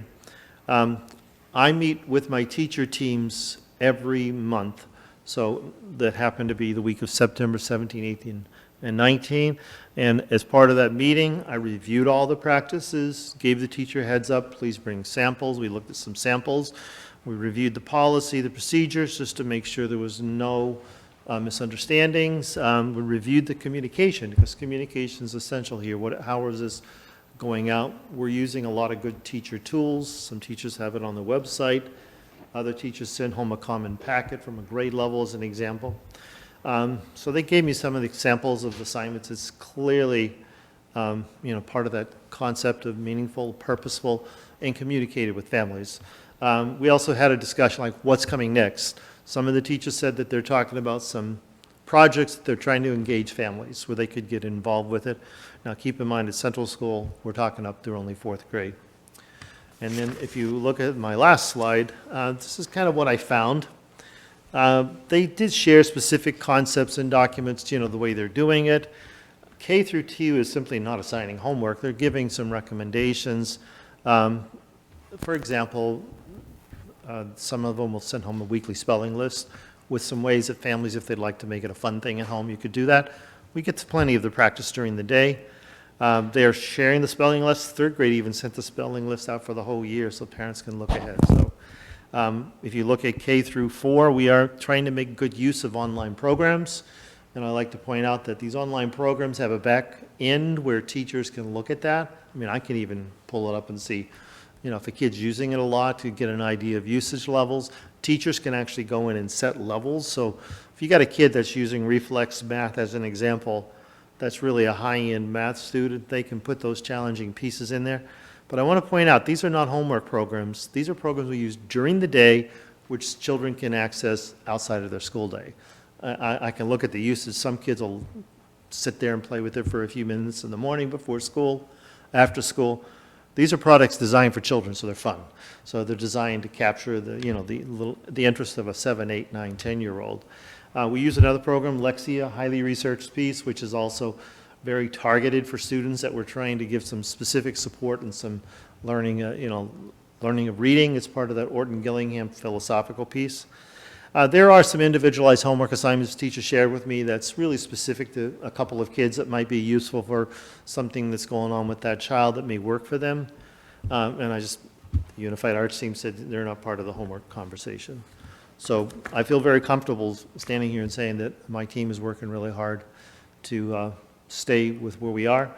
I meet with my teacher teams every month, so that happened to be the week of September 17, 18, and 19. And as part of that meeting, I reviewed all the practices, gave the teacher a heads up, please bring samples. We looked at some samples. We reviewed the policy, the procedures, just to make sure there was no misunderstandings. We reviewed the communication, because communication is essential here. How is this going out? We're using a lot of good teacher tools. Some teachers have it on the website. Other teachers send home a common packet from a grade level as an example. So they gave me some of the examples of assignments. It's clearly, part of that concept of meaningful, purposeful, and communicated with families. We also had a discussion like what's coming next. Some of the teachers said that they're talking about some projects that they're trying to engage families where they could get involved with it. Now keep in mind at Central School, we're talking up through only 4th grade. And then if you look at my last slide, this is kind of what I found. They did share specific concepts and documents, the way they're doing it. K through 2 is simply not assigning homework. They're giving some recommendations. For example, some of them will send home a weekly spelling list with some ways that families, if they'd like to make it a fun thing at home, you could do that. We get to plenty of the practice during the day. They are sharing the spelling list. 3rd grade even sent the spelling list out for the whole year so parents can look ahead. So if you look at K through 4, we are trying to make good use of online programs. And I like to point out that these online programs have a back end where teachers can look at that. I mean, I can even pull it up and see, if a kid's using it a lot to get an idea of usage levels. Teachers can actually go in and set levels. So if you got a kid that's using reflex math as an example, that's really a high-end math student, they can put those challenging pieces in there. But I want to point out, these are not homework programs. These are programs we use during the day, which children can access outside of their school day. I can look at the usage. Some kids will sit there and play with it for a few minutes in the morning before school, after school. These are products designed for children, so they're fun. So they're designed to capture the interest of a 7, 8, 9, 10-year-old. We use another program, Lexia, highly researched piece, which is also very targeted for students that we're trying to give some specific support and some learning, learning of reading. It's part of that Orton Gillingham philosophical piece. There are some individualized homework assignments teachers shared with me that's really specific to a couple of kids that might be useful for something that's going on with that child that may work for them. And the Unified Arts team said they're not part of the homework conversation. So I feel very comfortable standing here and saying that my team is working really hard to stay with where we are.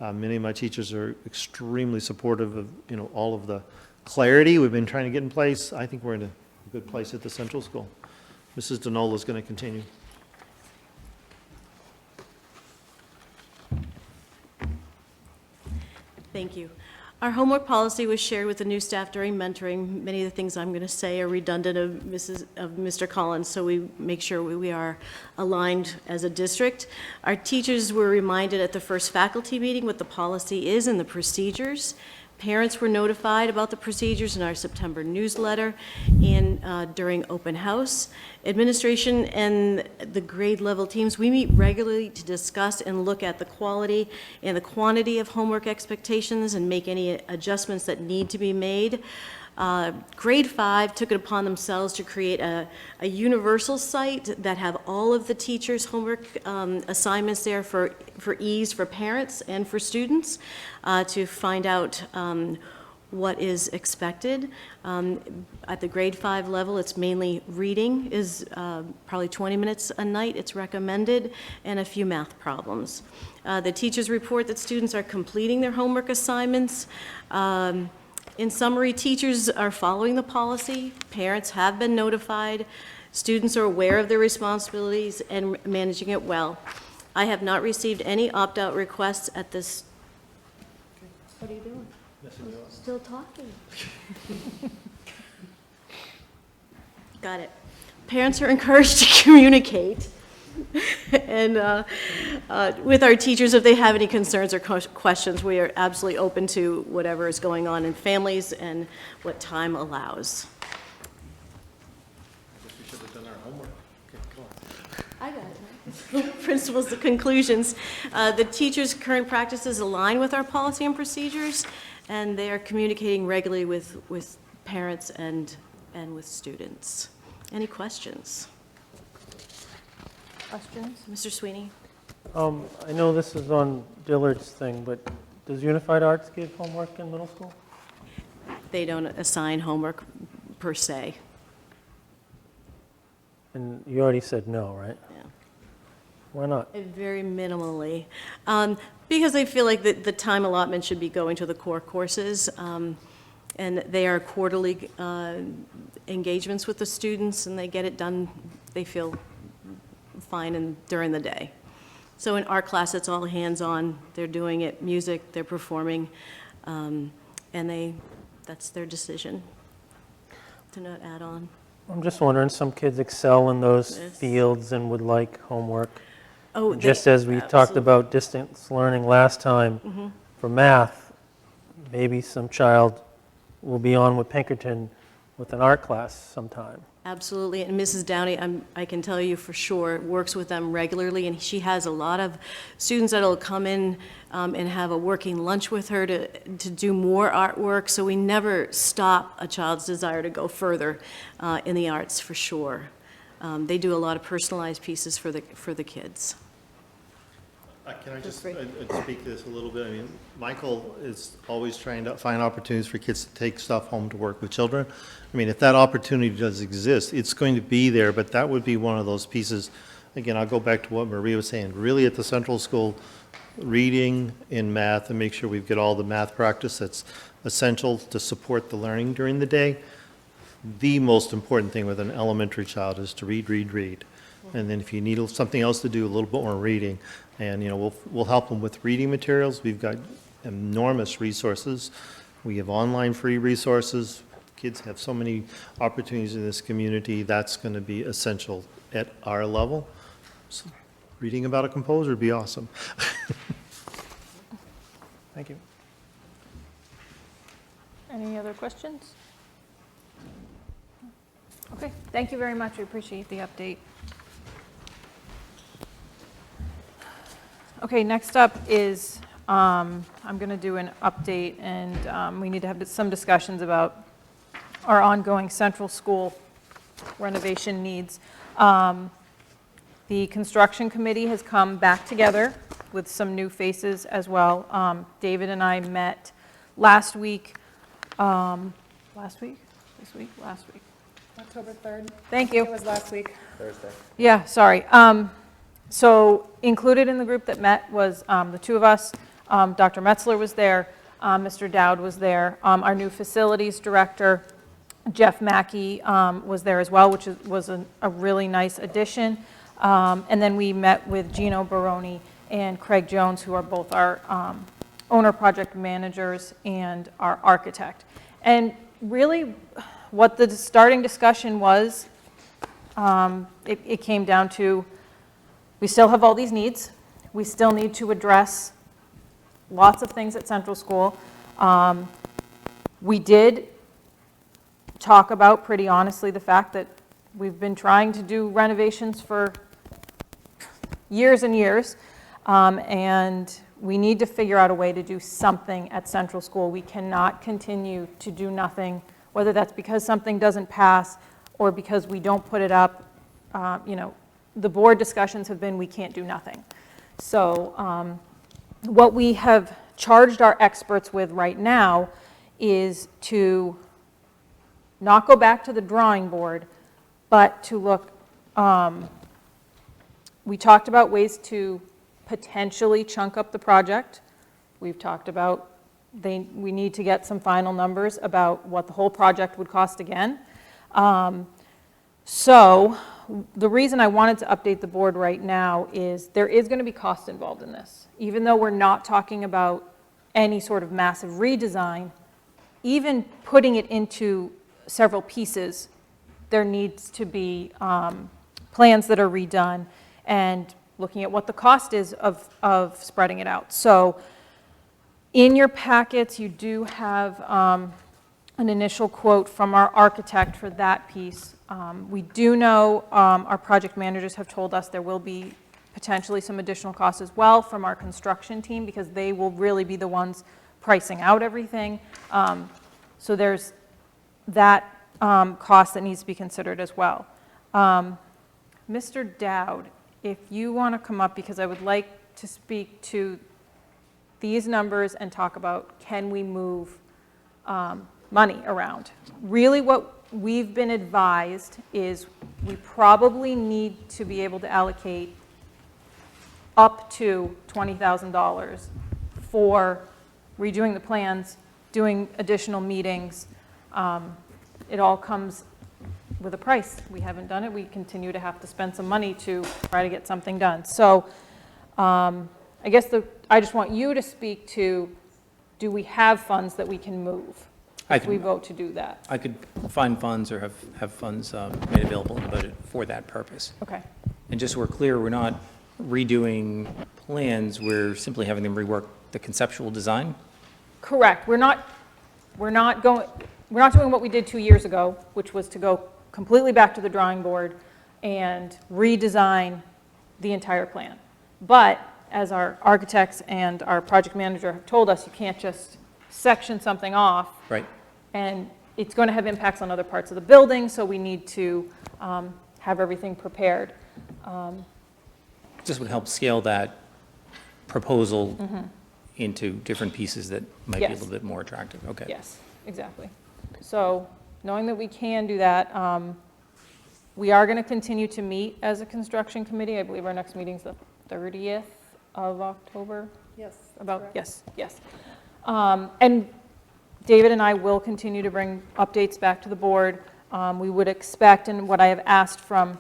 Many of my teachers are extremely supportive of all of the clarity we've been trying to get in place. I think we're in a good place at the Central School. Mrs. Denola is going to continue. Thank you. Our homework policy was shared with the new staff during mentoring. Many of the things I'm going to say are redundant of Mr. Collins, so we make sure we are aligned as a district. Our teachers were reminded at the first faculty meeting what the policy is and the procedures. Parents were notified about the procedures in our September newsletter and during open house. Administration and the grade level teams, we meet regularly to discuss and look at the quality and the quantity of homework expectations and make any adjustments that need to be made. Grade 5 took it upon themselves to create a universal site that have all of the teachers' homework assignments there for ease for parents and for students to find out what is expected. At the grade 5 level, it's mainly reading is probably 20 minutes a night, it's recommended, and a few math problems. The teachers report that students are completing their homework assignments. In summary, teachers are following the policy, parents have been notified, students are aware of their responsibilities and managing it well. I have not received any opt-out requests at this. What are you doing? Still talking. Got it. Parents are encouraged to communicate and with our teachers if they have any concerns or questions. We are absolutely open to whatever is going on in families and what time allows. We should have done our homework. Okay, go on. I got it. Principles, the conclusions. The teachers' current practices align with our policy and procedures, and they are communicating regularly with parents and with students. Any questions? Questions? Mr. Sweeney? I know this is on Dillard's thing, but does Unified Arts give homework in middle school? They don't assign homework per se. And you already said no, right? Yeah. Why not? Very minimally. Because I feel like the time allotment should be going to the core courses. And they are quarterly engagements with the students, and they get it done, they feel fine during the day. So in art class, it's all hands-on. They're doing it, music, they're performing, and that's their decision to not add on. I'm just wondering, some kids excel in those Yes. fields and would like homework. Oh, Just as we talked about distance learning last time for math, maybe some child will be on with Pinkerton with an art class sometime. Absolutely, and Mrs. Downey, I can tell you for sure, works with them regularly, and she has a lot of students that'll come in and have a working lunch with her to do more artwork, so we never stop a child's desire to go further in the arts, for sure. They do a lot of personalized pieces for the kids. Can I just free. speak to this a little bit? I mean, Michael is always trying to find opportunities for kids to take stuff home to work with children. I mean, if that opportunity does exist, it's going to be there, but that would be one of those pieces. Again, I'll go back to what Maria was saying. Really, at the central school, reading and math, and make sure we've got all the math practice that's essential to support the learning during the day. The most important thing with an elementary child is to read, read, read. And then if you need something else to do, a little bit more reading. And, you know, we'll help them with reading materials. We've got enormous resources. We have online free resources. Kids have so many opportunities in this community. That's going to be essential at our level. So reading about a composer would be awesome. Thank you. Any other questions? Okay, thank you very much. We appreciate the update. Okay, next up is, I'm going to do an update, and we need to have some discussions about our ongoing central school renovation needs. The construction committee has come back together with some new faces as well. David and I met last week, This week? Last week. October 3rd. Thank you. It was last week. Thursday. Yeah, sorry. So included in the group that met was the two of us. Dr. Metzler was there. Mr. Dowd was there. Our new facilities director, Jeff Mackey, was there as well, which was a really nice addition. And then we met with Gino Baroni and Craig Jones, who are both our owner project managers and our architect. And really, what the starting discussion was, it came down to, we still have all these needs. We still need to address lots of things at Central School. We did talk about, pretty honestly, the fact that we've been trying to do renovations for years and years, and we need to figure out a way to do something at Central School. We cannot continue to do nothing whether that's because something doesn't pass or because we don't put it up. The board discussions have been we can't do nothing. So what we have charged our experts with right now is to not go back to the drawing board, but to look, we talked about ways to potentially chunk up the project. We've talked about we need to get some final numbers about what the whole project would cost again. So the reason I wanted to update the board right now is there is going to be cost involved in this. Even though we're not talking about any sort of massive redesign, even putting it into several pieces, there needs to be plans that are redone and looking at what the cost is of spreading it out. So in your packets, you do have an initial quote from our architect for that piece. We do know our project managers have told us there will be potentially some additional costs as well from our construction team because they will really be the ones pricing out everything. So there's that cost that needs to be considered as well. Mr. Dowd, if you want to come up, because I would like to speak to these numbers and talk about can we move money around. Really what we've been advised is we probably need to be able to allocate up to $20,000 for redoing the plans, doing additional meetings. It all comes with a price. We haven't done it. We continue to have to spend some money to try to get something done. So I guess I just want you to speak to, do we have funds that we can move if we vote to do that? I could find funds or have funds made available in the budget for that purpose. Okay. And just so we're clear, we're not redoing plans, we're simply having them rework the conceptual design? Correct. We're not doing what we did 2 years ago, which was to go completely back to the drawing board and redesign the entire plan. But as our architects and our project manager have told us, you can't just section something off. Right. And it's going to have impacts on other parts of the building, so we need to have everything prepared. Just would help scale that proposal into different pieces that might be a Yes. little bit more attractive. Okay. Yes, exactly. So knowing that we can do that, we are going to continue to meet as a construction committee. I believe our next meeting's the 30th of October. Yes. Yes. And David and I will continue to bring updates back to the board. We would expect, and what I have asked from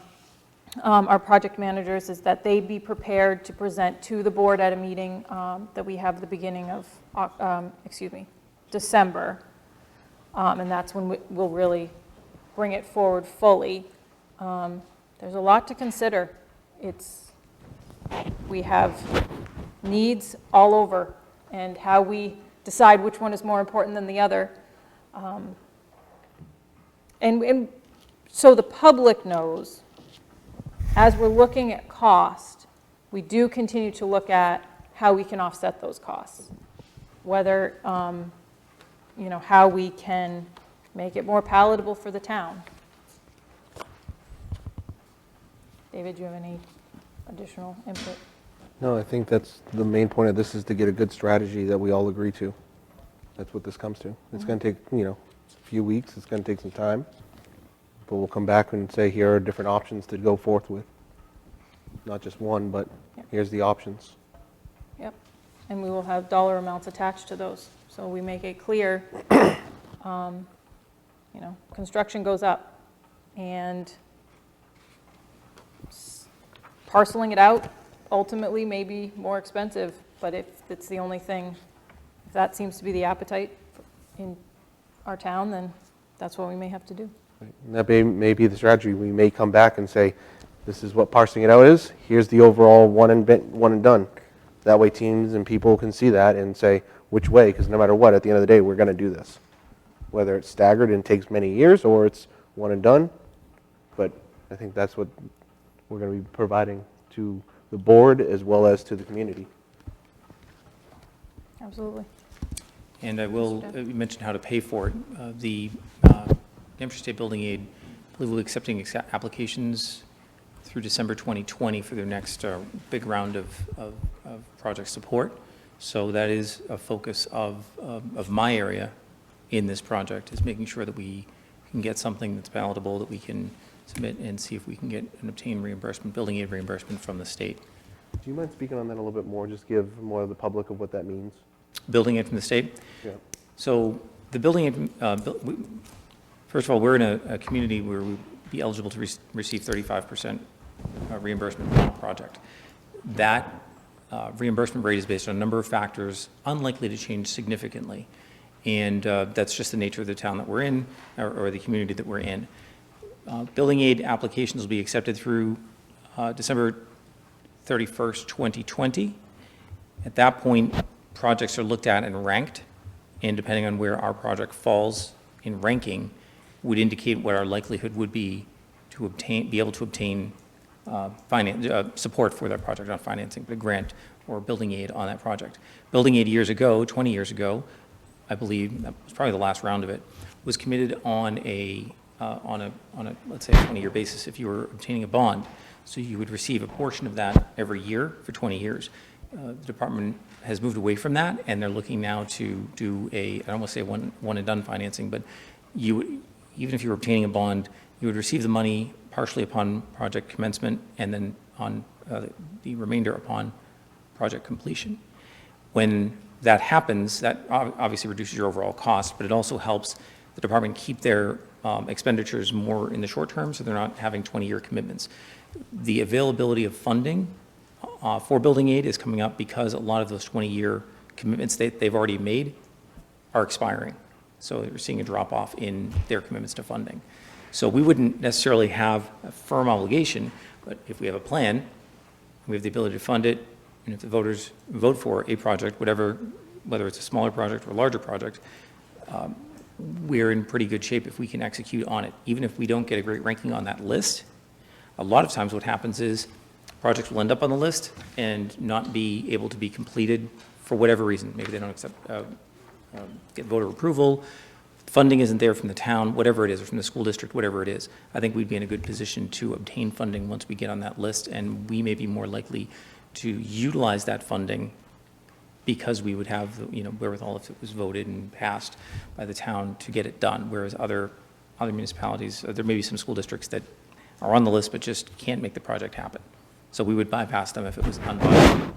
our project managers is that they be prepared to present to the board at a meeting that we have the beginning of, December. And that's when we'll really bring it forward fully. There's a lot to consider. We have needs all over, and how we decide which one is more important than the other. And so the public knows, as we're looking at cost, we do continue to look at how we can offset those costs, whether, how we can make it more palatable for the town. David, do you have any additional input? No, I think that's the main point of this, is to get a good strategy that we all agree to. That's what this comes to. It's going to take, a few weeks. It's going to take some time. But we'll come back and say, here are different options to go forth with. Not just one, but here's the options. Yep. And we will have dollar amounts attached to those. So we make it clear, construction goes up. And parceling it out ultimately may be more expensive, but if it's the only thing, if that seems to be the appetite in our town, then that's what we may have to do. And that may be the strategy. We may come back and say, this is what parsing it out is. Here's the overall one and done. That way teams and people can see that and say which way, because no matter what, at the end of the day, we're going to do this. Whether it's staggered and takes many years or it's one and done. But I think that's what we're going to be providing to the board as well as to the community. Absolutely. And I will, you mentioned how to pay for it. The Hampshire State Building Aid, I believe, will be accepting applications through December 2020 for their next big round of project support. So that is a focus of my area in this project, is making sure that we can get something that's palatable, that we can submit and see if we can get and obtain reimbursement, building aid reimbursement from the state. Do you mind speaking on that a little bit more? Just give more of the public of what that means. Building aid from the state? Yeah. So the building aid, first of all, we're in a community where we'd be eligible to receive 35% reimbursement on a project. That reimbursement rate is based on a number of factors, unlikely to change significantly. And that's just the nature of the town that we're in, or the community that we're in. Building aid applications will be accepted through December 31st, 2020. At that point, projects are looked at and ranked, and depending on where our project falls in ranking, would indicate what our likelihood would be to be able to obtain support for that project, not financing, but a grant or building aid on that project. Building aid years ago, 20 years ago, I believe, that was probably the last round of it, was committed on a let's say, 20-year basis if you were obtaining a bond. So you would receive a portion of that every year for 20 years. The department has moved away from that, and they're looking now to do I don't want to say one and done financing, but even if you were obtaining a bond, you would receive the money partially upon project commencement, and then on the remainder upon project completion. When that happens, that obviously reduces your overall cost, but it also helps the department keep their expenditures more in the short term, so they're not having 20-year commitments. The availability of funding for building aid is coming up because a lot of those 20-year commitments they've already made are expiring. So we're seeing a drop-off in their commitments to funding. So we wouldn't necessarily have a firm obligation, but if we have a plan, we have the ability to fund it, and if the voters vote for a project, whether it's a smaller project or a larger project, we're in pretty good shape if we can execute on it. Even if we don't get a great ranking on that list, a lot of times what happens is projects will end up on the list and not be able to be completed for whatever reason. Maybe they don't get voter approval, funding isn't there from the town, whatever it is, or from the school district, whatever it is. I think we'd be in a good position to obtain funding once we get on that list, and we may be more likely to utilize that funding because we would have the wherewithal if it was voted and passed by the town to get it done, whereas other municipalities, there may be some school districts that are on the list but just can't make the project happen. So we would bypass them if it was unviable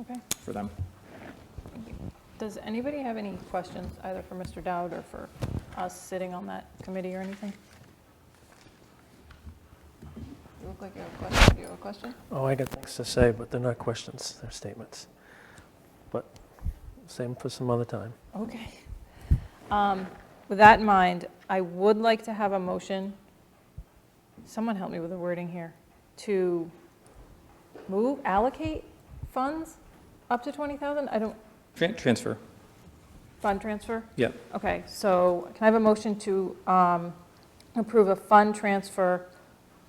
Okay. for them. Does anybody have any questions, either for Mr. Dowd or for us sitting on that committee or anything? You look like you have a question. Do you have a question? Oh, I got things to say, but they're not questions, they're statements. But same for some other time. Okay. With that in mind, I would like to have a motion, someone help me with the wording here, to allocate funds up to 20,000? I don't, Transfer. fund transfer? Yep. Okay, so can I have a motion to approve a fund transfer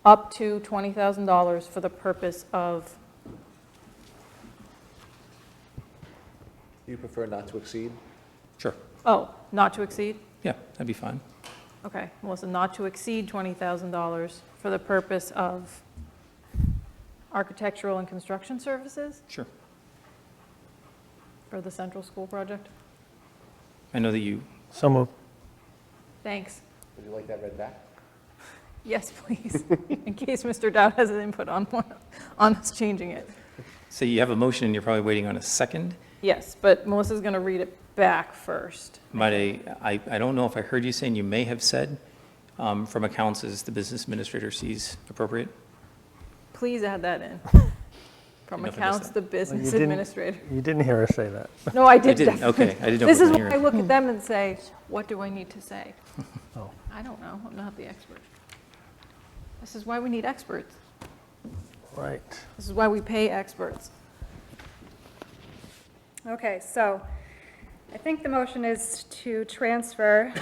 up to $20,000 for the purpose of, Do you prefer not to exceed? Sure. not to exceed? Yeah, that'd be fine. Okay, Melissa, not to exceed $20,000 for the purpose of architectural and construction services Sure. for the central school project? I know that you, So moved. Thanks. Would you like that read back? Yes, please, in case Mr. Dowd has an input on us changing it. so you have a motion and you're probably waiting on a second. Yes, but Melissa's going to read it back first. I don't know if I heard you saying you may have said from accounts as the business administrator sees appropriate. Please add that in. From Didn't know if I missed accounts, that. the Well, business you didn't- administrator. You didn't hear her say that. No, I I did didn't, definitely. okay, I didn't know. This if is I why hear I it. look at them and say, what do I need to say? Oh. I don't know, I'm not the expert. This is why we need experts. Right. This is why we pay experts. Okay, so I think the motion is to transfer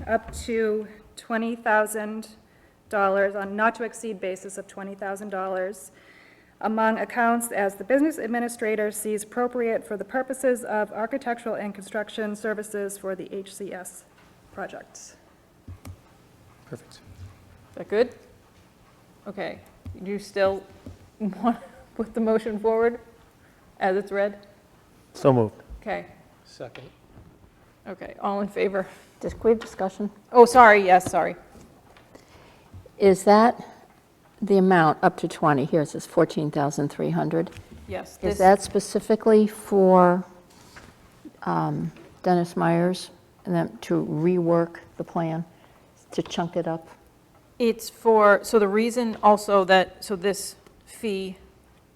up to $20,000 on not to exceed basis of $20,000 among accounts as the business administrator sees appropriate for the purposes of architectural and construction services for the HCS project. Perfect. Is that good? Okay, you still want to put the motion forward as it's read? So moved. Okay, Second. okay, all in favor? Quick discussion. Oh, sorry, yes, sorry. Is that the amount up to 20? Here it says 14,300. Yes. Is this- that specifically for Dennis Myers and then to rework the plan, to chunk it up? It's for, so the reason also that, so this fee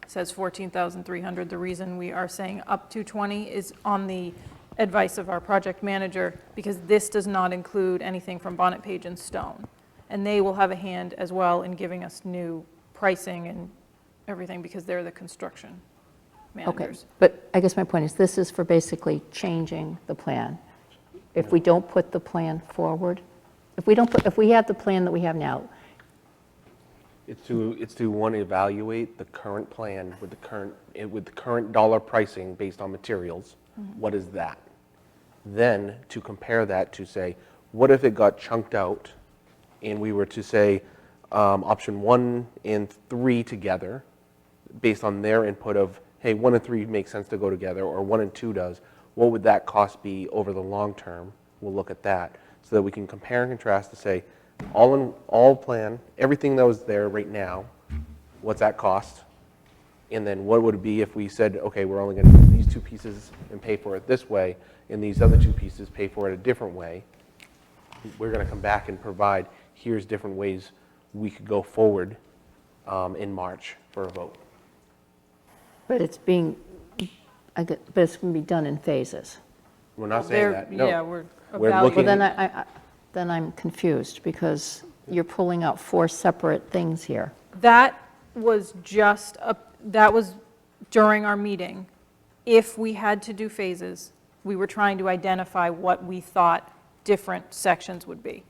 says 14,300, the reason we are saying up to 20 is on the advice of our project manager, because this does not include anything from Bonnet Page and Stone. And they will have a hand as well in giving us new pricing and everything, because they're the construction Okay, managers. but I guess my point is, this is for basically changing the plan. If we don't put the plan forward, if we have the plan that we have now, It's to one, evaluate the current plan with the current dollar pricing based on materials. What is that? Then to compare that to say, what if it got chunked out and we were to say option 1 and 3 together based on their input of, hey, 1 and 3 makes sense to go together, or 1 and 2 does. What would that cost be over the long term? We'll look at that so that we can compare and contrast to say, all plan, everything that was there right now, what's that cost? And then what would it be if we said, okay, we're only going to do these 2 pieces and pay for it this way, and these other 2 pieces pay for it a different way? We're going to come back and provide, here's different ways we could go forward in March for a vote. but it's being, but it's going to be done in phases. We're not saying They're- that, no. Yeah, we're We're evaluating. looking- Well, then I'm confused, because you're pulling out 4 separate things here. That was just, that was during our meeting. If we had to do phases, we were trying to identify what we thought different sections would be.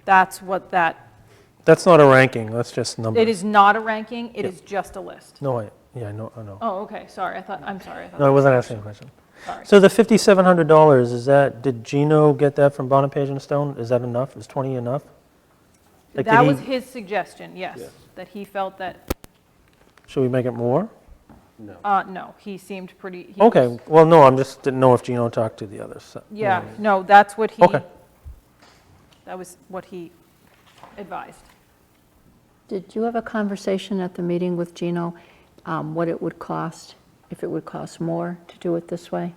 That's what that, That's not a ranking, that's just numbers. it is not a ranking, it is just a list. No, I know. Oh, okay, sorry, I'm sorry. I thought No, I that was- wasn't asking a question. Sorry. So the $5,700, is that, did Gino get that from Bonnet Page and Stone? Is that enough? Is 20 enough? Like, That did was he- his suggestion, yes, that he felt that, Should we make it more? no, he seemed pretty. he Okay, was- well, no, I'm just, didn't know if Gino talked to the others. so- Yeah, no, that's what he, Okay. that was what he advised. Did you have a conversation at the meeting with Gino, what it would cost, if it would cost more to do it this way,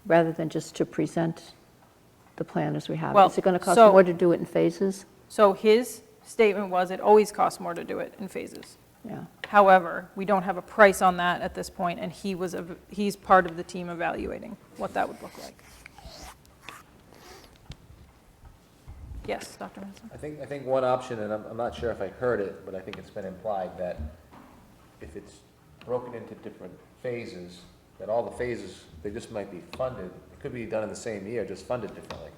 rather than just to present the plan as we have? Well, Is it going to cost so- more to do it in phases? So his statement was it always costs more to do it in phases. Yeah. However, we don't have a price on that at this point, and he's part of the team evaluating what that would look like. Yes, Dr. Manson? I think one option, and I'm not sure if I heard it, but I think it's been implied that if it's broken into different phases, that all the phases, they just might be funded. It could be done in the same year, just funded differently.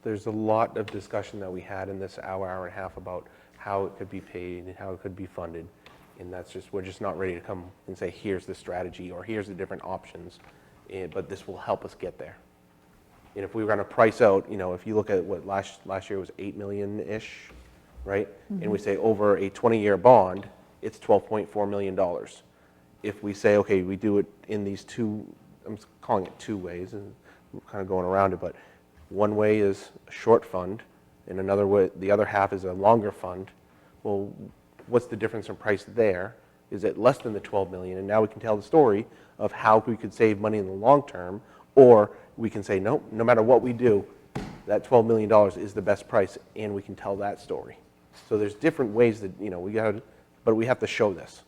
There's a lot of discussion that we had in this hour and a half about how it could be paid and how it could be funded. And we're just not ready to come and say, here's the strategy, or here's the different options, but this will help us get there. And if we were going to price out, if you look at what last year was 8 million-ish, right? And we say over a 20-year bond, it's $12.4 million. If we say, okay, we do it in these 2, I'm calling it 2 ways, and I'm kind of going around it, but one way is a short fund, and another way, the other half is a longer fund. Well, what's the difference in price there? Is it less than the 12 million? And now we can tell the story of how we could save money in the long term, or we can say, no matter what we do, that $12 million is the best price, and we can tell that story. So there's different ways that, but we have to show this.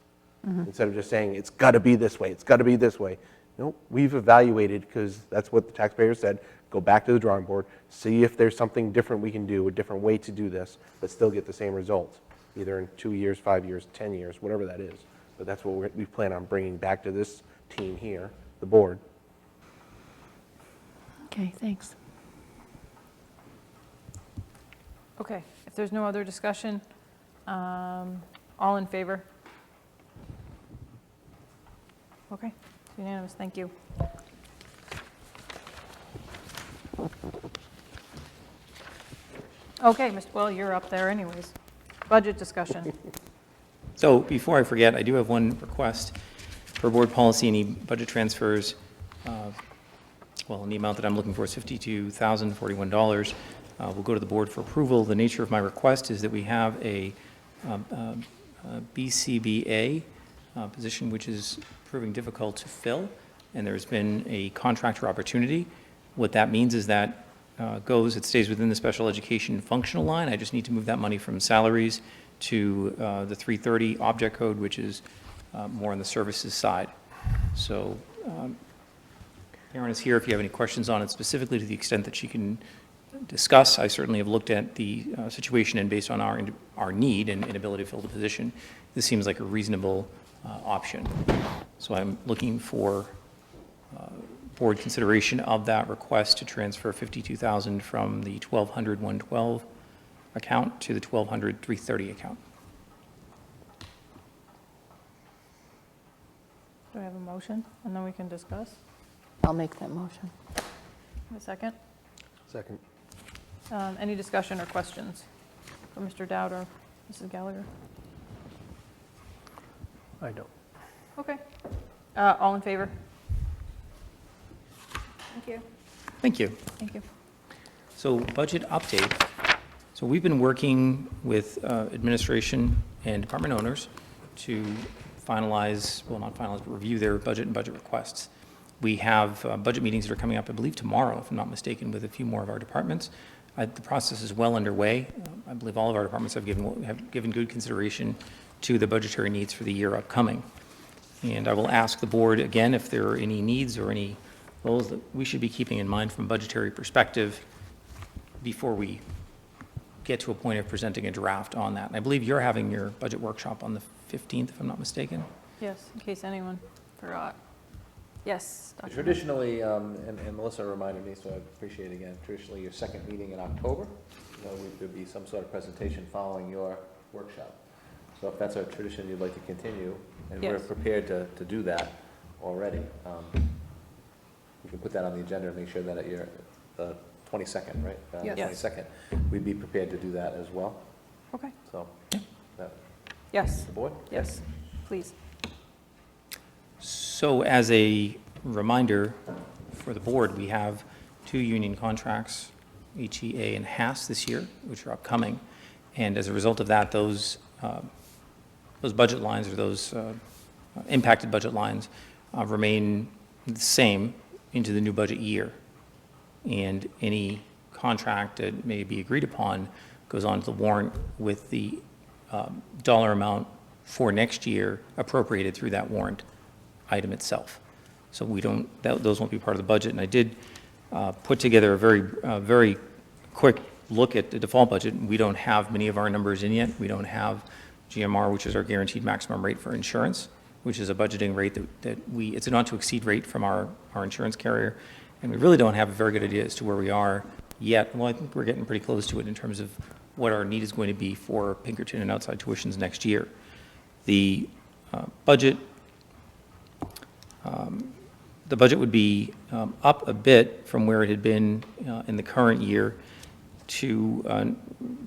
Instead of just saying, it's got to be this way, it's got to be this way. No, we've evaluated, because that's what the taxpayers said, go back to the drawing board, see if there's something different we can do, a different way to do this, but still get the same result, either in 2 years, 5 years, 10 years, whatever that is. But that's what we plan on bringing back to this team here, the board. Okay, thanks. Okay, if there's no other discussion, all in favor? Okay, it's unanimous, thank you. Okay, well, you're up there anyways. Budget discussion. So before I forget, I do have one request for board policy, any budget transfers. Well, the amount that I'm looking for is $52,041. We'll go to the board for approval. The nature of my request is that we have a BCBA position which is proving difficult to fill, and there's been a contractor opportunity. What that means is that it stays within the special education functional line. I just need to move that money from salaries to the 330 object code, which is more on the services side. So Karen is here if you have any questions on it, specifically to the extent that she can discuss. I certainly have looked at the situation, and based on our need and inability to fill the position, this seems like a reasonable option. So I'm looking for board consideration of that request to transfer $52,000 from the 1,200-112 account to the 1,200-330 account. Do I have a motion? And then we can discuss. I'll make that motion. A second? Second. Any discussion or questions for Mr. Dowd or Mrs. Gallagher? I don't. Okay. All in favor? Thank you. Thank you. Thank you. So budget update. So we've been working with administration and department owners to finalize, well, not finalize, but review their budget and budget requests. We have budget meetings that are coming up, I believe tomorrow, if I'm not mistaken, with a few more of our departments. The process is well underway. I believe all of our departments have given good consideration to the budgetary needs for the year upcoming. And I will ask the board again if there are any needs or any roles that we should be keeping in mind from a budgetary perspective before we get to a point of presenting a draft on that. And I believe you're having your budget workshop on the 15th, if I'm not mistaken. Yes, in case anyone forgot. Yes, Dr. Traditionally, and Melissa reminded me, so I appreciate it again, traditionally your second meeting in October, there'd be some sort of presentation following your workshop. So if that's a tradition you'd like to continue, and we're Yes. prepared to do that already, we can put that on the agenda and make sure that at your, the 22nd, right? Yes. 22nd, we'd be prepared to do that as well, Okay. so, that, Yes, the board? yes, please. So as a reminder for the board, we have 2 union contracts, HEA and HAS this year, which are upcoming. And as a result of that, those budget lines, or those impacted budget lines, remain the same into the new budget year. And any contract that may be agreed upon goes on to the warrant with the dollar amount for next year appropriated through that warrant item itself. So we don't, those won't be part of the budget. And I did put together a very quick look at the default budget. We don't have many of our numbers in yet. We don't have GMR, which is our guaranteed maximum rate for insurance, which is a budgeting rate it's a not to exceed rate from our insurance carrier. And we really don't have a very good idea as to where we are yet. Well, I think we're getting pretty close to it in terms of what our need is going to be for Pinkerton and outside tuitions next year. The budget would be up a bit from where it had been in the current year to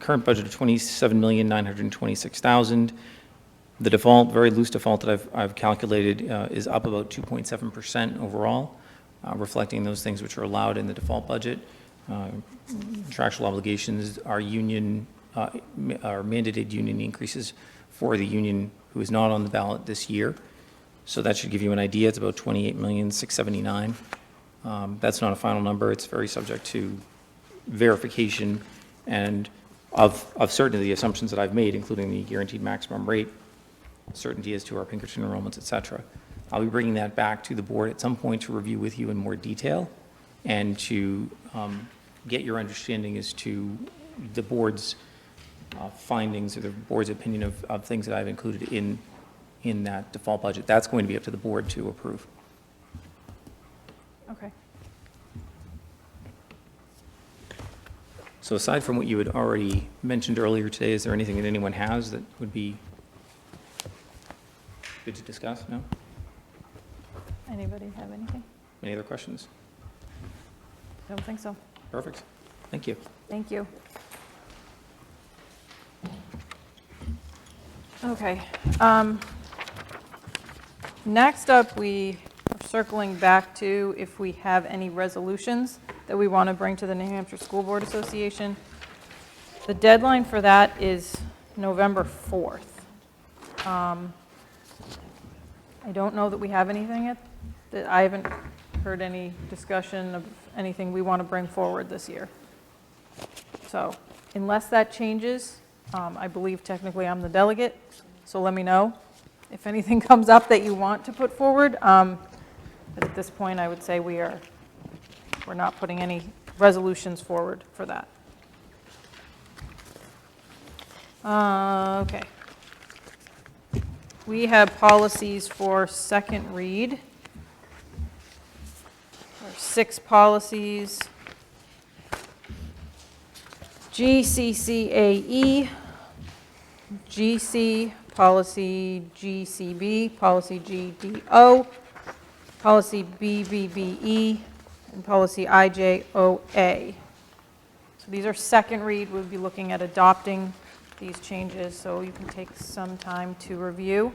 current budget of $27,926,000. The default, very loose default that I've calculated is up about 2.7% overall, reflecting those things which are allowed in the default budget. Contractual obligations, our union, our mandated union increases for the union who is not on the ballot this year. So that should give you an idea. It's about $28,679,000. That's not a final number. It's very subject to verification and of certainty the assumptions that I've made, including the guaranteed maximum rate, certainty as to our Pinkerton enrollments, et cetera. I'll be bringing that back to the board at some point to review with you in more detail and to get your understanding as to the board's findings or the board's opinion of things that I've included in that default budget. That's going to be up to the board to approve. Okay. So aside from what you had already mentioned earlier today, is there anything that anyone has that would be good to discuss? No? Anybody have anything? Any other questions? Don't think so. Perfect. Thank you. Thank you. Okay. Next up, we are circling back to if we have any resolutions that we want to bring to the New Hampshire School Board Association. The deadline for that is November 4th. I don't know that we have anything yet, that I haven't heard any discussion of anything we want to bring forward this year. So unless that changes, I believe technically I'm the delegate, so let me know if anything comes up that you want to put forward. But at this point, I would say we're not putting any resolutions forward for that. Okay. We have policies for second read. There are 6 policies. GCCAE, GC, policy GCB, policy GDO, policy BBBE, and policy IJOA. So these are second read. We'll be looking at adopting these changes, so you can take some time to review.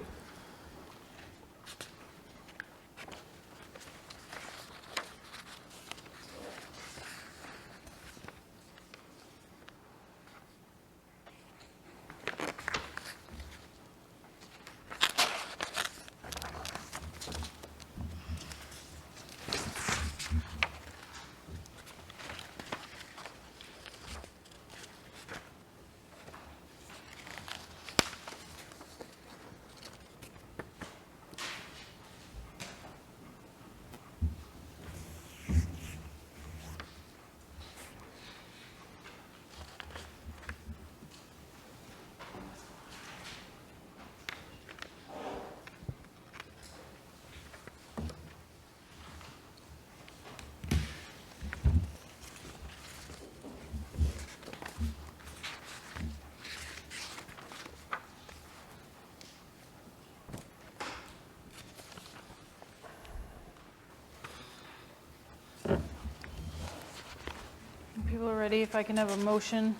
People are ready. If I can have a motion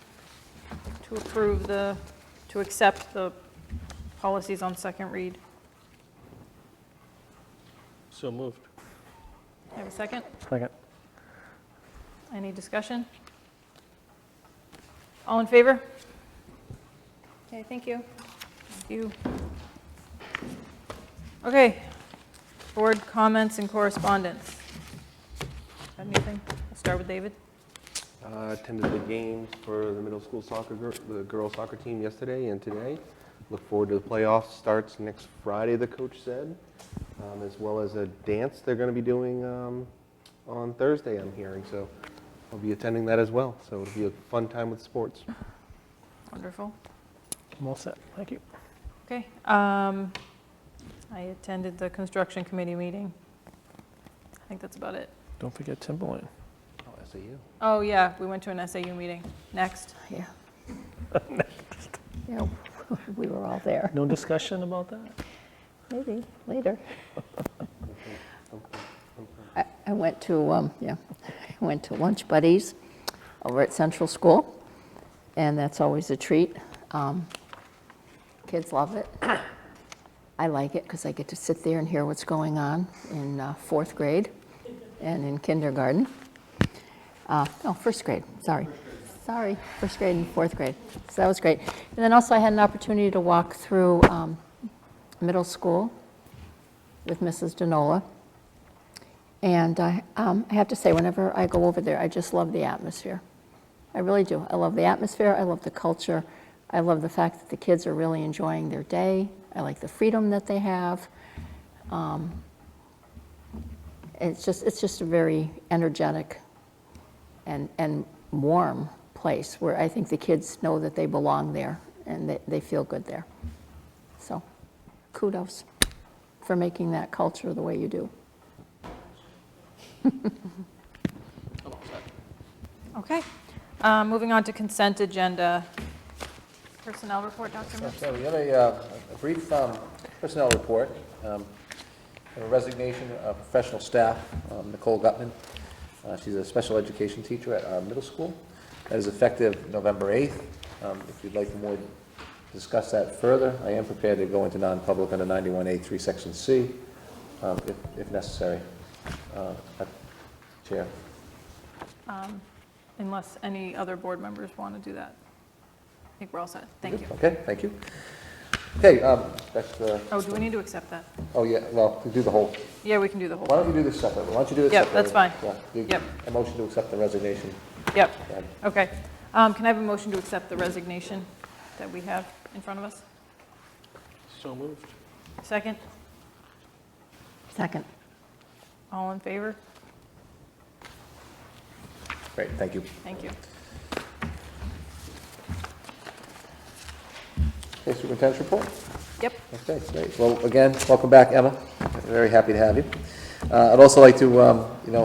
to approve to accept the policies on second read. So moved. Have a second? Second. Any discussion? All in favor? Okay, thank you. Thank you. Okay, board comments and correspondence. Got anything? I'll start with David. Attended the games for the middle school soccer, the girls soccer team yesterday and today. Look forward to the playoffs. Starts next Friday, the coach said, as well as a dance they're going to be doing on Thursday, I'm hearing. So I'll be attending that as well. So it'll be a fun time with sports. Wonderful. I'm all set. Thank you. Okay. I attended the construction committee meeting. I think that's about it. Don't forget Timberland. Oh, SAU. Oh, yeah, we went to an SAU meeting. Next. Yeah. Yeah, we were all there. No discussion about that? Maybe later. I went to, I went to Lunch Buddies over at Central School, and that's always a treat. Kids love it. I like it because I get to sit there and hear what's going on in 4th grade and in kindergarten. No, 1st grade, sorry. Sorry, 1st grade and 4th grade. So that was great. And then also I had an opportunity to walk through middle school with Mrs. Denola. And I have to say, whenever I go over there, I just love the atmosphere. I really do. I love the atmosphere. I love the culture. I love the fact that the kids are really enjoying their day. I like the freedom that they have. It's just a very energetic and warm place where I think the kids know that they belong there and they feel good there. So kudos for making that culture the way you do. Okay. Moving on to consent agenda. Personnel report, Dr. Mills? So we have a brief personnel report. A resignation of professional staff, Nicole Gutman. She's a special education teacher at our middle school. That is effective November 8th. If you'd like more discuss that further. I am prepared to go into non-public under 91A3 Section C, if necessary. Chair. Unless any other board members want to do that. I think we're all set. Thank you. Okay, thank you. Okay, back to, Oh, do we need to accept that? oh yeah, well, we do the whole, Yeah, we can do the whole. why don't you do this separately? Why don't you do it Yep, separately? that's fine. Yeah, Yep. a motion to accept the resignation. Yep, Go ahead. okay. Can I have a motion to accept the resignation that we have in front of us? So moved. Second? Second. All in favor? Great, thank you. Thank you. Okay, superintendent's report? Yep. Okay, great. Well, again, welcome back, Emma. Very happy to have you. I'd also like to,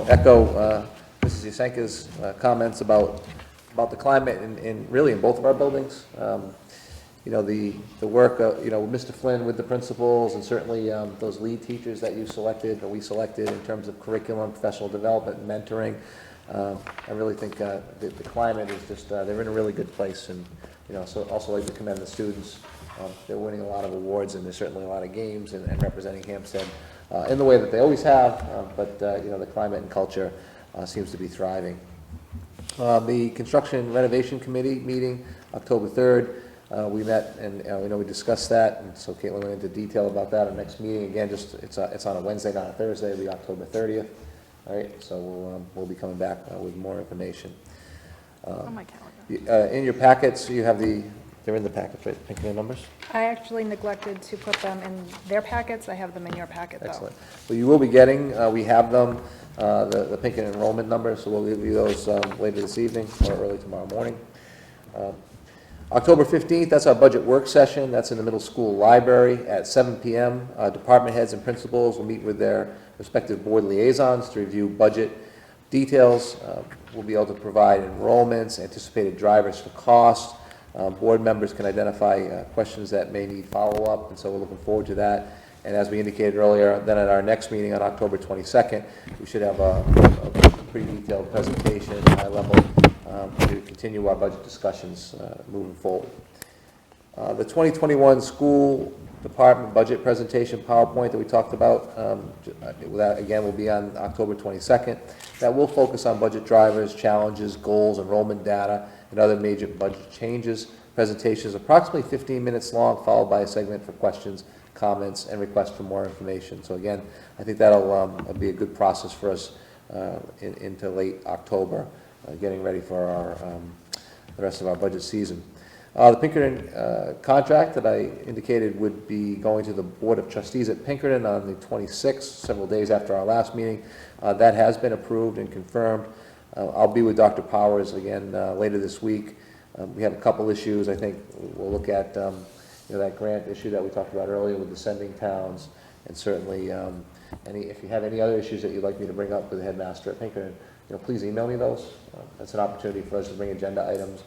echo Mrs. Yusenka's comments about the climate really in both of our buildings. The work, Mr. Flynn with the principals and certainly those lead teachers that you selected, or we selected in terms of curriculum, professional development, and mentoring. I really think the climate is just, they're in a really good place. And, so also like to commend the students. They're winning a lot of awards, and there's certainly a lot of games and representing Hampstead in the way that they always have, but the climate and culture seems to be thriving. The Construction Renovation Committee meeting, October 3rd, we met and we discussed that, and so Caitlin went into detail about that. Our next meeting, again, it's on a Wednesday, not a Thursday, it'll be October 30th. All right, so we'll be coming back with more information. On my calendar. In your packets, you have they're in the packets, right, Pinkerton numbers? I actually neglected to put them in their packets. I have them in your packet, though. Excellent. Well, you will be getting, we have them, the Pinkerton enrollment numbers, so we'll give you those later this evening or early tomorrow morning. October 15th, that's our budget work session. That's in the middle school library at 7 p.m. Department heads and principals will meet with their respective board liaisons to review budget details. We'll be able to provide enrollments, anticipated drivers for cost. Board members can identify questions that may need follow-up, and so we're looking forward to that. And as we indicated earlier, then at our next meeting on October 22nd, we should have a pretty detailed presentation, high level, to continue our budget discussions moving forward. The 2021 school department budget presentation PowerPoint that we talked about, that again will be on October 22nd. That will focus on budget drivers, challenges, goals, enrollment data, and other major budget changes. Presentation is approximately 15 minutes long, followed by a segment for questions, comments, and requests for more information. So again, I think that'll be a good process for us into late October, getting ready for the rest of our budget season. The Pinkerton contract that I indicated would be going to the Board of Trustees at Pinkerton on the 26th, several days after our last meeting. That has been approved and confirmed. I'll be with Dr. Powers again later this week. We have a couple issues. I think we'll look at that grant issue that we talked about earlier with descending towns, and certainly if you have any other issues that you'd like me to bring up with the headmaster at Pinkerton, please email me those. That's an opportunity for us to bring agenda items.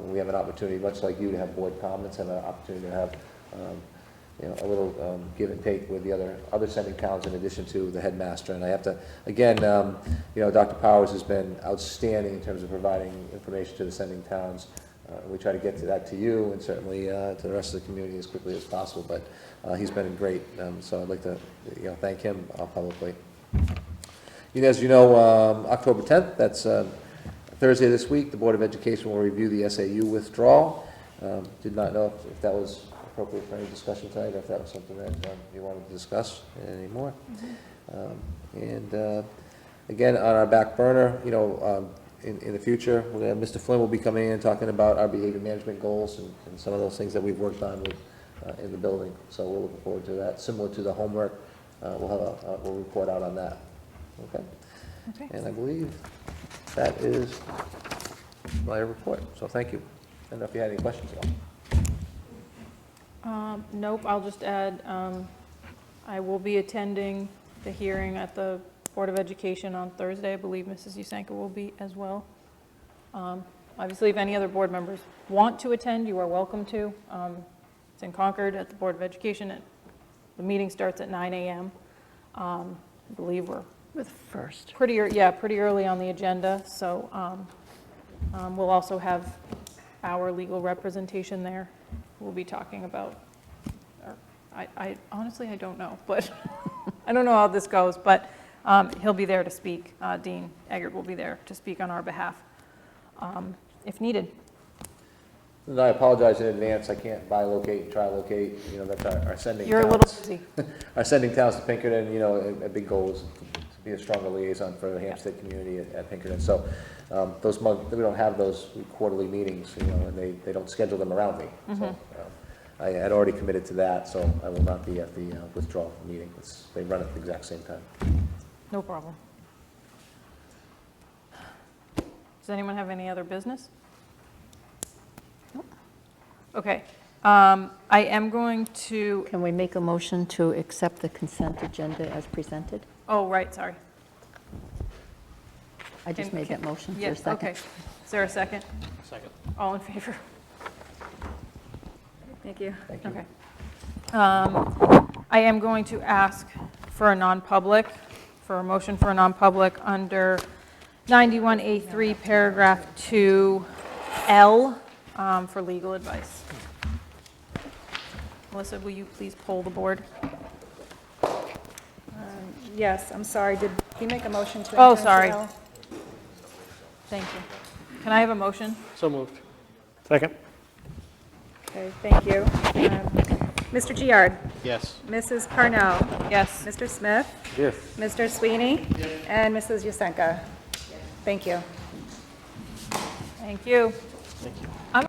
We have an opportunity, much like you, to have board comments and an opportunity to have a little give and take with the other sending towns in addition to the headmaster. And I have to, again, Dr. Powers has been outstanding in terms of providing information to the sending towns. We try to get to that to you and certainly to the rest of the community as quickly as possible, but he's been great, so I'd like to thank him publicly. As you know, October 10th, that's Thursday this week, the Board of Education will review the SAU withdrawal. Did not know if that was appropriate for any discussion tonight, or if that was something that you wanted to discuss anymore. And again, on our back burner, in the future, Mr. Flynn will be coming in and talking about our behavior management goals and some of those things that we've worked on in the building. So we're looking forward to that. Similar to the homework, we'll report out on that. Okay. And I believe that is my report. So thank you. I don't know if you had any questions at all. Nope, I'll just add, I will be attending the hearing at the Board of Education on Thursday. I believe Mrs. Yusenka will be as well. Obviously, if any other board members want to attend, you are welcome to. It's in Concord at the Board of Education. The meeting starts at 9 a.m. I believe we're First. pretty early on the agenda, so we'll also have our legal representation there we'll be talking about. Or I honestly, I don't know, but I don't know how this goes, but he'll be there to speak. Dean Eggert will be there to speak on our behalf if needed. And I apologize in advance, I can't buy, locate, try, locate, you know, that's our sending You're a little towns. busy. Our sending towns to Pinkerton, you know, a big goal is to be a stronger liaison for the Hampstead community at Pinkerton. So those we don't have those quarterly meetings, you know, and they don't schedule them around me. So I had already committed to that, so I will not be at the withdrawal meeting. They run at the exact same time. No problem. Does anyone have any other business? Okay. I am going to, Can we make a motion to accept the consent agenda as presented? oh, right, sorry. I just made that motion. Is there a Yes, second? okay. Is there a second? Second. All in favor? Thank you. Okay. I am going to ask for a non-public, for a motion for a non-public under 91A3, paragraph 2L, for legal advice. Melissa, will you please poll the board? Yes, I'm sorry, did he make a motion to? Oh, enter into sorry. L? Thank you. Can I have a motion? So moved. Second? Okay, thank you. Mr. Giard? Yes. Mrs. Parnell? Yes. Mr. Smith? Yes. Mr. Sweeney? And Mrs. Yusenka? Thank you. Thank you. I'm